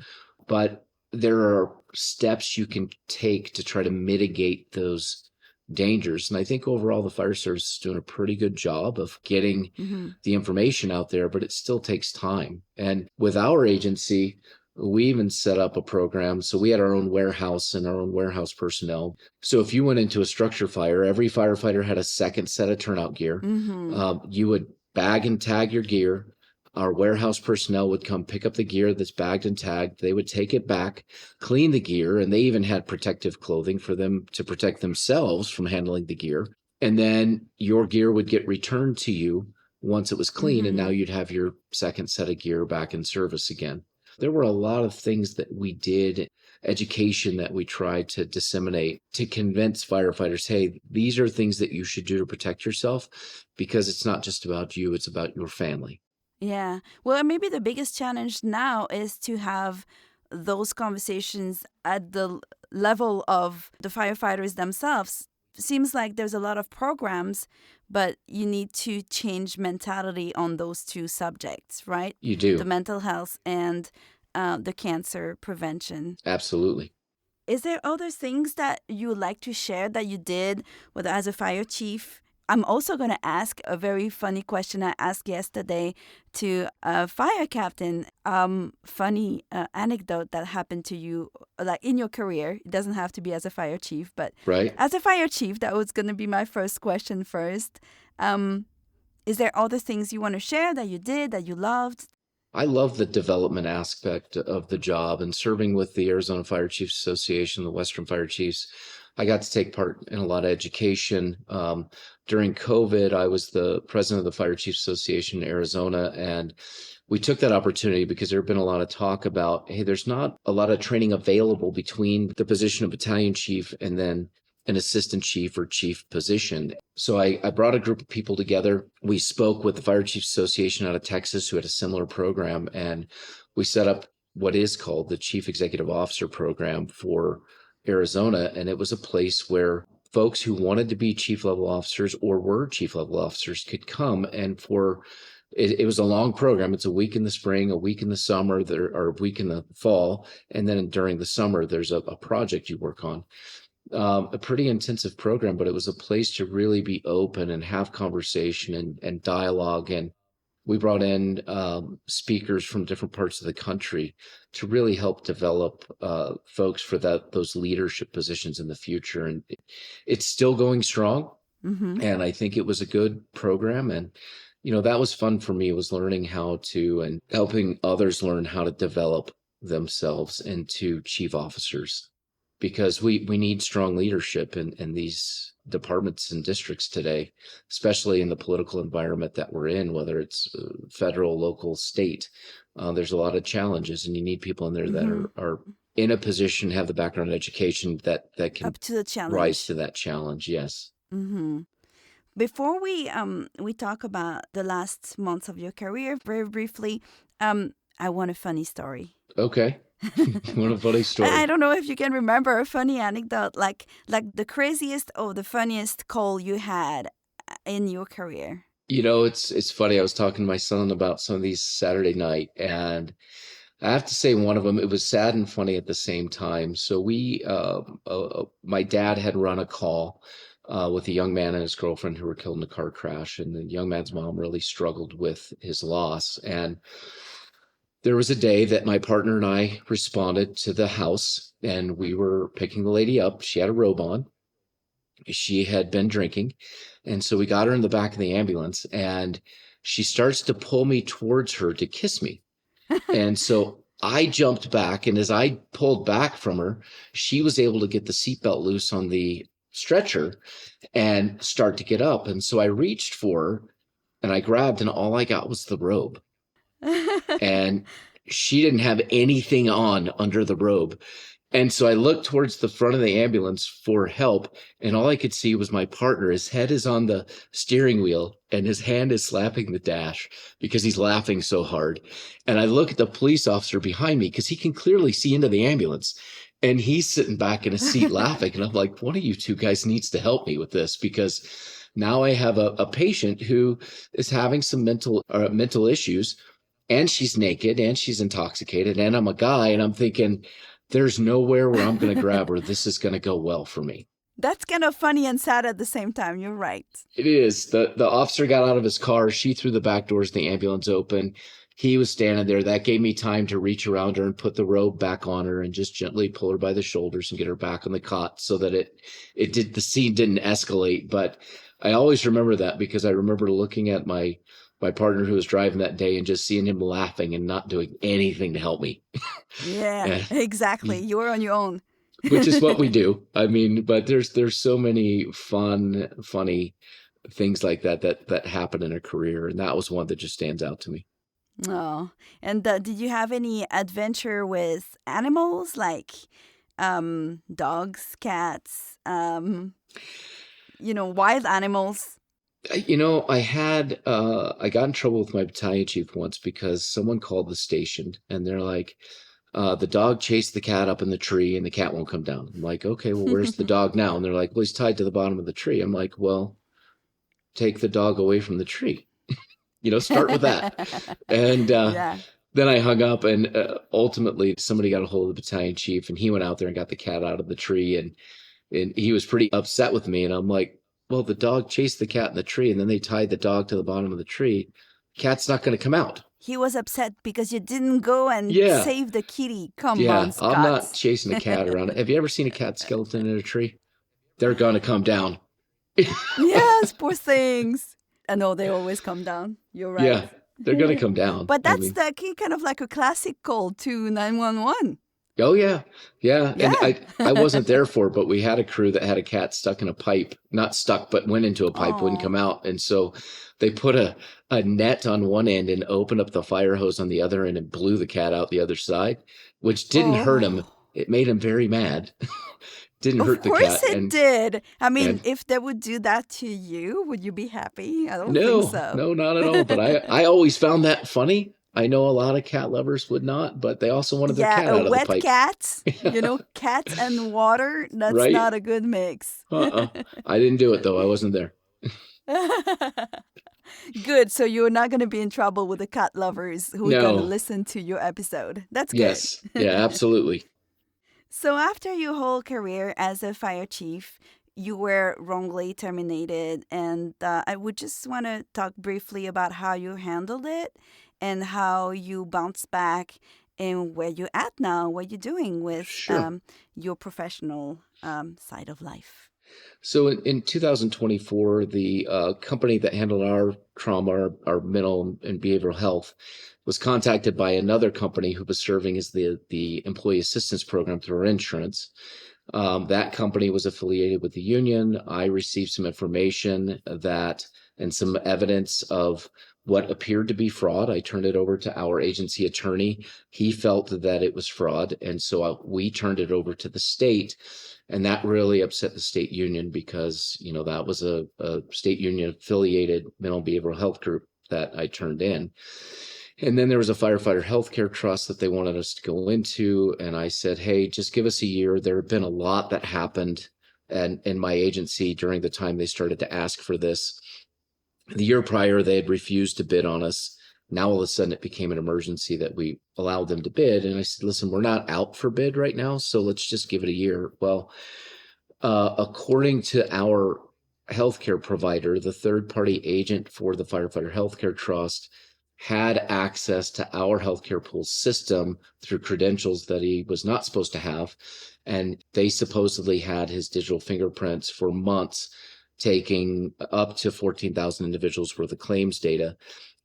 Speaker 2: but there are steps you can take to try to mitigate those dangers. And I think overall the fire service is doing a pretty good job of getting
Speaker 1: Hmm.
Speaker 2: the information out there, but it still takes time. And with our agency, we even set up a program. So we had our own warehouse and our own warehouse personnel. So if you went into a structure fire, every firefighter had a second set of turnout gear.
Speaker 1: Hmm.
Speaker 2: You would bag and tag your gear. Our warehouse personnel would come pick up the gear that's bagged and tagged. They would take it back, clean the gear, and they even had protective clothing for them to protect themselves from handling the gear. And then your gear would get returned to you once it was clean, and now
Speaker 1: Hmm.
Speaker 2: you'd have your second set of gear back in service again. There were a lot of things that we did, education that we tried to disseminate to convince firefighters, hey, these are things that you should do to protect yourself, because it's not just about you, it's about your family.
Speaker 1: Yeah. Well, maybe the biggest challenge now is to have those conversations at the level of the firefighters themselves. Seems like there's a lot of programs, but you need to change mentality on those two subjects, right?
Speaker 2: You
Speaker 1: The
Speaker 2: do.
Speaker 1: mental health and the cancer prevention.
Speaker 2: Absolutely.
Speaker 1: Is there other things that you would like to share that you did with as a fire chief? I'm also going to ask a very funny question I asked yesterday to a fire captain. Funny anecdote that happened to you, like in your career. It doesn't have to be as a fire chief, but
Speaker 2: Right.
Speaker 1: as a fire chief, that was going to be my first question first. Um, is there other things you want to share that you did that you loved?
Speaker 2: I love the development aspect of the job, and serving with the Arizona Fire Chiefs Association, the Western Fire Chiefs. I got to take part in a lot of education. During COVID, I was the president of the Fire Chiefs Association in Arizona, and we took that opportunity because there had been a lot of talk about, hey, there's not a lot of training available between the position of battalion chief and then an assistant chief or chief position. So I brought a group of people together. We spoke with the Fire Chiefs Association out of Texas, who had a similar program, and we set up what is called the Chief Executive Officer Program for Arizona. And it was a place where folks who wanted to be chief level officers or were chief level officers could come. And it was a long program. It's a week in the spring, a week in the summer, or a week in the fall. And then during the summer, there's a project you work on. a pretty intensive program, but it was a place to really be open and have conversation and dialogue. And we brought in speakers from different parts of the country to really help develop folks for those leadership positions in the future. And it's still going strong.
Speaker 1: Mm-hmm.
Speaker 2: And I think it was a good program. And, that was fun for me, was learning how to and helping others learn how to develop themselves into chief officers, because we need strong leadership in these departments and districts today, especially in the political environment that we're in, whether it's federal, local, state. There's a lot of challenges, and you need people in there that
Speaker 1: Mm-hmm.
Speaker 2: are in a position, have the background and education that can
Speaker 1: Up to the
Speaker 2: rise
Speaker 1: challenge.
Speaker 2: to that challenge. Yes.
Speaker 1: Mm-hmm. Before we talk about the last months of your career, very briefly, I want a funny story.
Speaker 2: Okay. What a funny
Speaker 1: I
Speaker 2: story.
Speaker 1: don't know if you can remember a funny anecdote, like the craziest or the funniest call you had in your career.
Speaker 2: It's funny. I was talking to my son about some of these Saturday night, and I have to say one of them, it was sad and funny at the same time. So my dad had run a call with a young man and his girlfriend who were killed in a car crash, and the young man's mom really struggled with his loss. And there was a day that my partner and I responded to the house, and we were picking the lady up. She had a robe on. She had been drinking. And so we got her in the back of the ambulance, and she starts to pull me towards her to kiss me. And so I jumped back, and as I pulled back from her, she was able to get the seatbelt loose on the stretcher and start to get up. And so I reached for her and I grabbed, and all I got was the robe. And she didn't have anything on under the robe. And so I looked towards the front of the ambulance for help, and all I could see was my partner. His head is on the steering wheel, and his hand is slapping the dash because he's laughing so hard. And I look at the police officer behind me because he can clearly see into the ambulance, and he's sitting back in his seat laughing. And I'm like, one of you two guys needs to help me with this, because now I have a patient who is having some mental issues, and she's naked and she's intoxicated, and I'm a guy, and I'm thinking, there's nowhere where I'm going to grab her. This is going to go well for me.
Speaker 1: That's kind of funny and sad at the same time. You're right.
Speaker 2: It is. The officer got out of his car. She threw the back doors of the ambulance open. He was standing there. That gave me time to reach around her and put the robe back on her and just gently pull her by the shoulders and get her back on the cot, so that the scene didn't escalate. But I always remember that, because I remember looking at my partner who was driving that day and just seeing him laughing and not doing anything to help me.
Speaker 1: Yeah, exactly. You're on your own.
Speaker 2: Which is what we do. I mean, but there's so many funny things like that happen in a career, and that was one that just stands out to me.
Speaker 1: Oh, and did you have any adventure with animals like dogs, cats, wild animals?
Speaker 2: I got in trouble with my battalion chief once because someone called the station and they're like, the dog chased the cat up in the tree and the cat won't come down. I'm like, okay, well, where's the dog now? And they're like, well, he's tied to the bottom of the tree. I'm like, well, take the dog away from the tree. Start with that. And
Speaker 1: Yeah.
Speaker 2: then I hung up, and ultimately somebody got a hold of the battalion chief, and he went out there and got the cat out of the tree, and he was pretty upset with me. And I'm like, well, the dog chased the cat in the tree, and then they tied the dog to the bottom of the tree. Cat's not going to come out.
Speaker 1: He was upset because you didn't go and
Speaker 2: Yeah.
Speaker 1: save the kitty. Come
Speaker 2: Yeah,
Speaker 1: on, Scott.
Speaker 2: I'm not chasing a cat around. Have you ever seen a cat skeleton in a tree? They're going to come down.
Speaker 1: Yes, poor things. I know they always come down. You're right.
Speaker 2: Yeah, they're going to come down.
Speaker 1: But
Speaker 2: I
Speaker 1: that's
Speaker 2: mean,
Speaker 1: kind of like a classic call to 911.
Speaker 2: oh yeah, yeah.
Speaker 1: Yeah.
Speaker 2: And I wasn't there for it, but we had a crew that had a cat stuck in a pipe, not stuck, but went into a pipe, wouldn't
Speaker 1: Aw.
Speaker 2: come out. And so they put a net on one end and opened up the fire hose on the other end and blew the cat out the other side, which didn't hurt him.
Speaker 1: Oh.
Speaker 2: It made him very mad. Didn't
Speaker 1: Of
Speaker 2: hurt the
Speaker 1: course
Speaker 2: cat.
Speaker 1: it did. I mean,
Speaker 2: and
Speaker 1: if they would do that to you, would you be happy? I don't
Speaker 2: no,
Speaker 1: think so.
Speaker 2: no, not at all. But I always found that funny. I know a lot of cat lovers would not, but they also wanted their cat
Speaker 1: Yeah,
Speaker 2: out
Speaker 1: a
Speaker 2: of the
Speaker 1: wet
Speaker 2: pipe.
Speaker 1: cat, cat and water, that's
Speaker 2: Right?
Speaker 1: not a good mix.
Speaker 2: I didn't do it though. I wasn't there.
Speaker 1: Good. So you're not going to be in trouble with the cat lovers who are going to
Speaker 2: No.
Speaker 1: listen to your episode. That's good.
Speaker 2: Yes. Yeah, absolutely.
Speaker 1: So after your whole career as a fire chief, you were wrongly terminated, and I would just want to talk briefly about how you handled it and how you bounced back and where you're at now, what you're doing with
Speaker 2: Sure.
Speaker 1: your professional side of life.
Speaker 2: So in 2024, the company that handled our trauma, our mental and behavioral health, was contacted by another company who was serving as the employee assistance program through our insurance. That company was affiliated with the union. I received some information that and some evidence of what appeared to be fraud. I turned it over to our agency attorney. He felt that it was fraud, and so we turned it over to the state. And that really upset the state union because, that was a state union affiliated mental behavioral health group that I turned in. And then there was a firefighter healthcare trust that they wanted us to go into. And I said, hey, just give us a year. There have been a lot that happened in my agency during the time they started to ask for this. The year prior, they had refused to bid on us. Now, all of a sudden, it became an emergency that we allowed them to bid. And I said, listen, we're not out for bid right now, so let's just give it a year. Well, according to our healthcare provider, the third-party agent for the Firefighter Healthcare Trust had access to our healthcare pool system through credentials that he was not supposed to have. And they supposedly had his digital fingerprints for months, taking up to 14,000 individuals worth of claims data.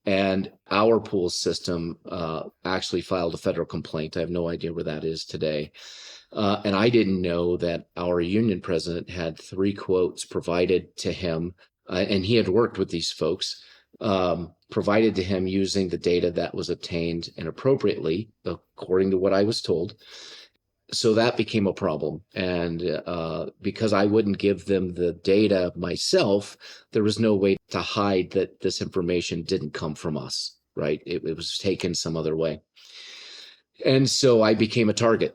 Speaker 2: And our pool system actually filed a federal complaint. I have no idea where that is today. And I didn't know that our union president had 3 quotes provided to him, and he had worked with these folks, provided to him using the data that was obtained inappropriately, according to what I was told. So that became a problem. And because I wouldn't give them the data myself, there was no way to hide that this information didn't come from us, right? It was taken some other way. And so I became a target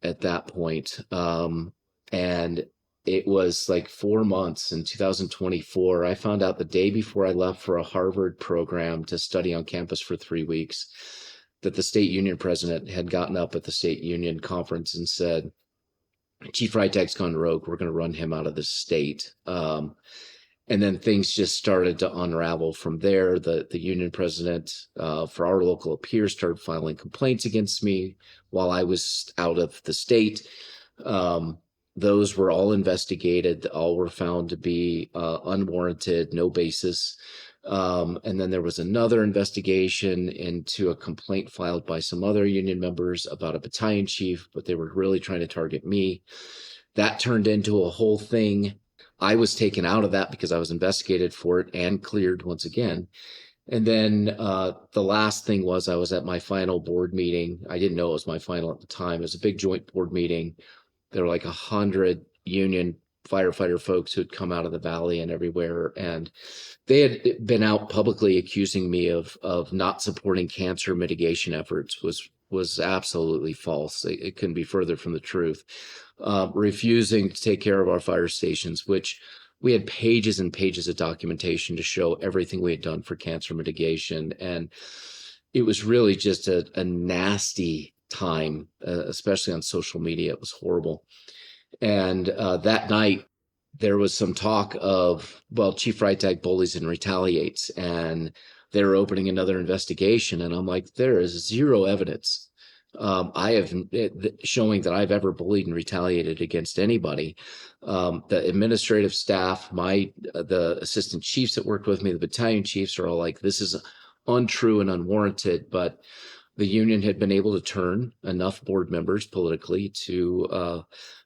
Speaker 2: at that point. And it was like 4 months in 2024. I found out the day before I left for a Harvard program to study on campus for 3 weeks that the state union president had gotten up at the state union conference and said, Chief Freitag's gone rogue. We're going to run him out of the state. And then things just started to unravel from there. The union president for our local peers started filing complaints against me while I was out of the state. Those were all investigated. All were found to be unwarranted, no basis. And then there was another investigation into a complaint filed by some other union members about a battalion chief, but they were really trying to target me. That turned into a whole thing. I was taken out of that because I was investigated for it and cleared once again. And then the last thing was I was at my final board meeting. I didn't know it was my final at the time. It was a big joint board meeting. There were like 100 union firefighter folks who'd come out of the valley and everywhere. And they had been out publicly accusing me of not supporting cancer mitigation efforts, was absolutely false. It couldn't be further from the truth. Refusing to take care of our fire stations, which we had pages and pages of documentation to show everything we had done for cancer mitigation. And it was really just a nasty time, especially on social media. It was horrible. And that night, there was some talk of, well, Chief Freitag bullies and retaliates, and they're opening another investigation. And I'm like, there is zero evidence I have showing that I've ever bullied and retaliated against anybody. The administrative staff, the assistant chiefs that worked with me, the battalion chiefs are all like, this is untrue and unwarranted. But the union had been able to turn enough board members politically to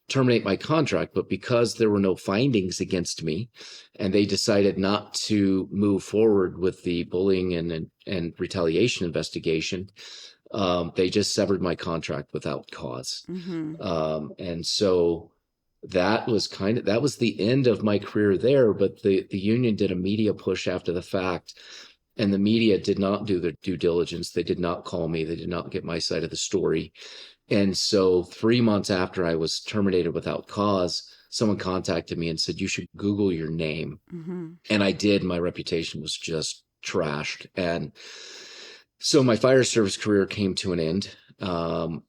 Speaker 2: terminate my contract. But because there were no findings against me and they decided not to move forward with the bullying and retaliation investigation, they just severed my contract without cause.
Speaker 1: Mm-hmm.
Speaker 2: And so that was the end of my career there. But the union did a media push after the fact, and the media did not do their due diligence. They did not call me. They did not get my side of the story. And so 3 months after I was terminated without cause, someone contacted me and said, you should Google your name.
Speaker 1: Mm-hmm.
Speaker 2: And I did. My reputation was just trashed. And so my fire service career came to an end.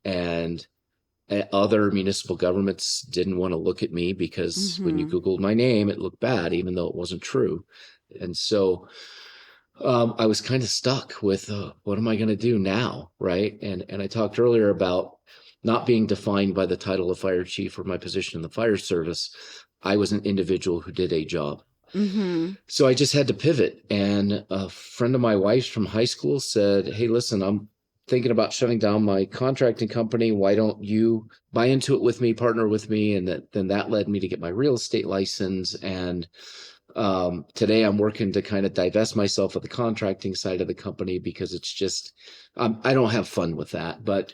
Speaker 2: And Other municipal governments didn't want to look at me because when you
Speaker 1: Mm-hmm.
Speaker 2: Googled my name, it looked bad, even though it wasn't true. And so I was kind of stuck with what am I going to do now, right? And I talked earlier about not being defined by the title of fire chief or my position in the fire service. I was an individual who did a job.
Speaker 1: Mm-hmm.
Speaker 2: So I just had to pivot. And a friend of my wife's from high school said, "Hey, listen, I'm thinking about shutting down my contracting company. Why don't you buy into it with me, partner with me?" And then that led me to get my real estate license. And today I'm working to kind of divest myself of the contracting side of the company because it's just, I don't have fun with that. But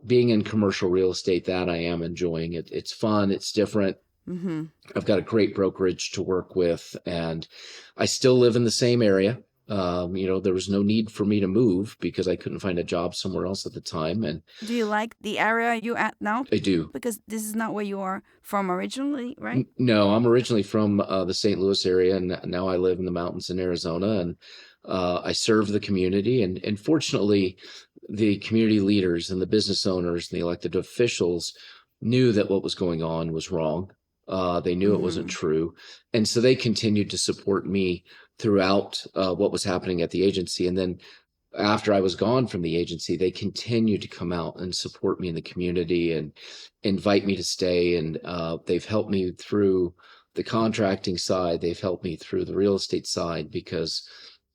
Speaker 2: being in commercial real estate, that I am enjoying it. It's fun. It's different.
Speaker 1: Mm-hmm.
Speaker 2: I've got a great brokerage to work with, and I still live in the same area. There was no need for me to move because I couldn't find a job somewhere else at the time, and
Speaker 1: Do you like the area you're at now?
Speaker 2: I do.
Speaker 1: Because this is not where you are from originally, right?
Speaker 2: No, I'm originally from the St. Louis area, and now I live in the mountains in Arizona, and I serve the community. And fortunately, the community leaders and the business owners and the elected officials knew that what was going on was wrong. They knew it wasn't
Speaker 1: Mm-hmm.
Speaker 2: true, and so they continued to support me throughout what was happening at the agency. And then after I was gone from the agency, they continued to come out and support me in the community and invite me to stay. And they've helped me through the contracting side. They've helped me through the real estate side because,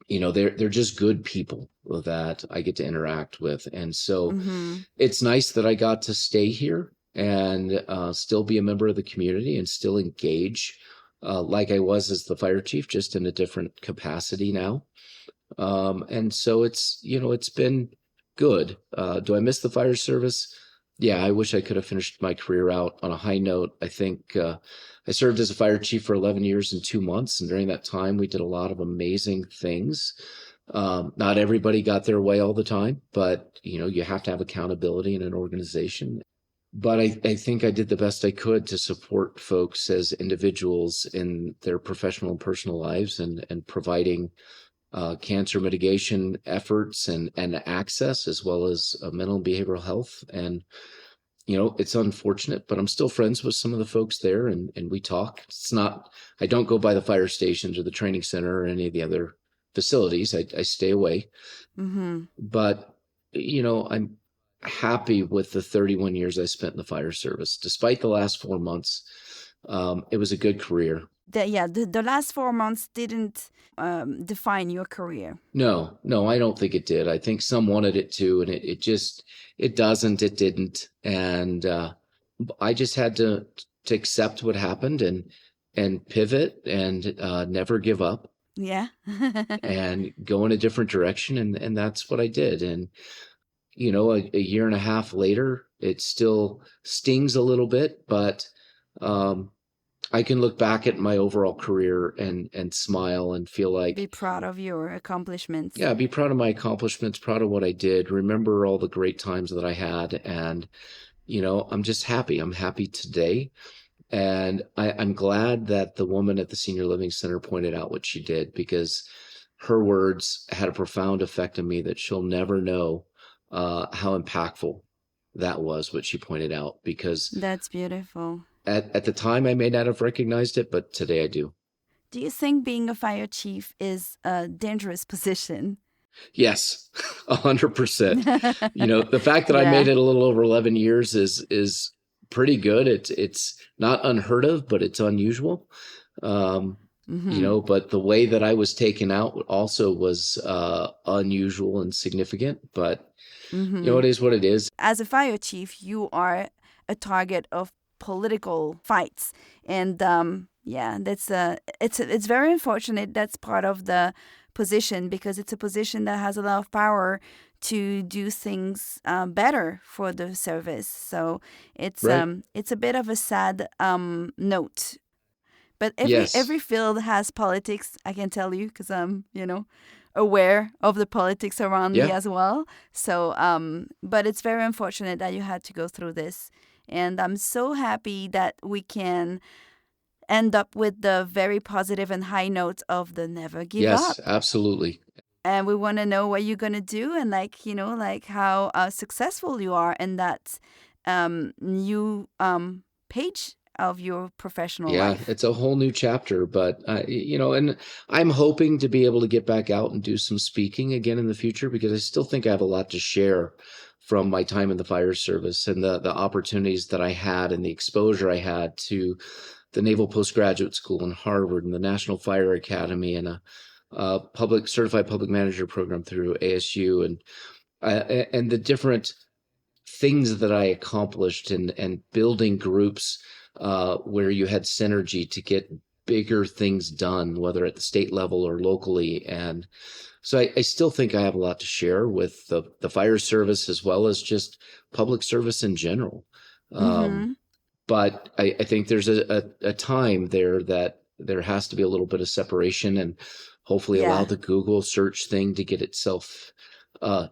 Speaker 2: they're just good people that I get to interact with. And so
Speaker 1: Mm-hmm.
Speaker 2: it's nice that I got to stay here and still be a member of the community and still engage like I was as the fire chief, just in a different capacity now. And so it's been good. Do I miss the fire service? Yeah, I wish I could have finished my career out on a high note. I think I served as a fire chief for 11 years and 2 months. And during that time, we did a lot of amazing things. Not everybody got their way all the time, but you have to have accountability in an organization. But I think I did the best I could to support folks as individuals in their professional and personal lives and providing cancer mitigation efforts and access, as well as mental and behavioral health. And, it's unfortunate, but I'm still friends with some of the folks there and we talk. I don't go by the fire stations or the training center or any of the other facilities. I stay away.
Speaker 1: Mm-hmm.
Speaker 2: But, I'm happy with the 31 years I spent in the fire service. Despite the last 4 months, it was a good career.
Speaker 1: The last 4 months didn't define your career.
Speaker 2: No, I don't think it did. I think some wanted it to, and it doesn't, it didn't. And I just had to accept what happened and pivot and never give up
Speaker 1: Yeah.
Speaker 2: and go in a different direction. And that's what I did. And, a year and a half later, it still stings a little bit, but I can look back at my overall career and smile and feel
Speaker 1: Be
Speaker 2: like,
Speaker 1: proud of your accomplishments.
Speaker 2: yeah, be proud of my accomplishments, proud of what I did, remember all the great times that I had. And, I'm just happy. I'm happy today. And I'm glad that the woman at the Senior Living Center pointed out what she did, because her words had a profound effect on me that she'll never know how impactful that was, what she pointed out, because
Speaker 1: That's beautiful.
Speaker 2: at the time I may not have recognized it, but today I do.
Speaker 1: Do you think being a fire chief is a dangerous position?
Speaker 2: Yes, 100%. The fact that I
Speaker 1: Yeah.
Speaker 2: made it a little over 11 years is pretty good. It's not unheard of, but it's unusual.
Speaker 1: Mm-hmm.
Speaker 2: But the way that I was taken out also was unusual and significant. But
Speaker 1: Mm-hmm.
Speaker 2: it is what it is.
Speaker 1: As a fire chief, you are a target of political fights, and yeah, it's very unfortunate. That's part of the position because it's a position that has a lot of power to do things better for the service. So
Speaker 2: Right.
Speaker 1: it's a bit of a sad note. But every
Speaker 2: Yes.
Speaker 1: field has politics. I can tell you because I'm aware of the politics around me
Speaker 2: Yeah.
Speaker 1: as well. So but it's very unfortunate that you had to go through this, and I'm so happy that we can end up with the very positive and high notes of the never give
Speaker 2: Yes,
Speaker 1: up.
Speaker 2: absolutely.
Speaker 1: And we want to know what you're gonna do, and like how successful you are in that new page of your professional
Speaker 2: Yeah,
Speaker 1: life.
Speaker 2: it's a whole new chapter, but and I'm hoping to be able to get back out and do some speaking again in the future because I still think I have a lot to share from my time in the fire service and the opportunities that I had and the exposure I had to the Naval Postgraduate School in Harvard and the National Fire Academy and a public certified public manager program through ASU and the different things that I accomplished and building groups where you had synergy to get bigger things done, whether at the state level or locally. And so I still think I have a lot to share with the fire service as well as just public service in general. Um,
Speaker 1: Mm-hmm.
Speaker 2: but I think there's a time there that there has to be a little bit of separation and hopefully allow
Speaker 1: Yeah.
Speaker 2: the Google search thing to get itself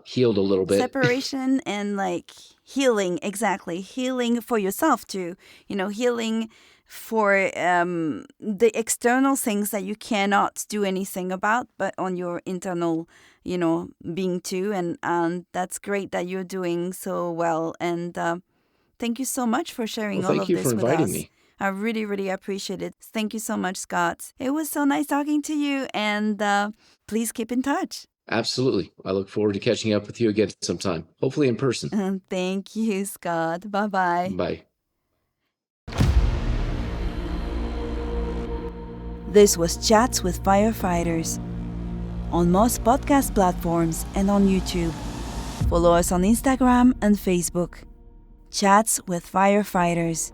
Speaker 2: healed a little bit.
Speaker 1: Separation and like healing, exactly. Healing for yourself too. Healing for the external things that you cannot do anything about, but on your internal, being too. And that's great that you're doing so well. And thank you so much for
Speaker 2: Well,
Speaker 1: sharing all
Speaker 2: thank
Speaker 1: of
Speaker 2: you for
Speaker 1: this with
Speaker 2: inviting
Speaker 1: us.
Speaker 2: me.
Speaker 1: I really, really appreciate it. Thank you so much, Scott. It was so nice talking to you, and please keep in touch.
Speaker 2: Absolutely. I look forward to catching up with you again sometime, hopefully in person.
Speaker 1: Thank you, Scott. Bye bye.
Speaker 2: Bye.
Speaker 1: This was Chats with Firefighters on most podcast platforms and on YouTube. Follow us on Instagram and Facebook. Chats with Firefighters.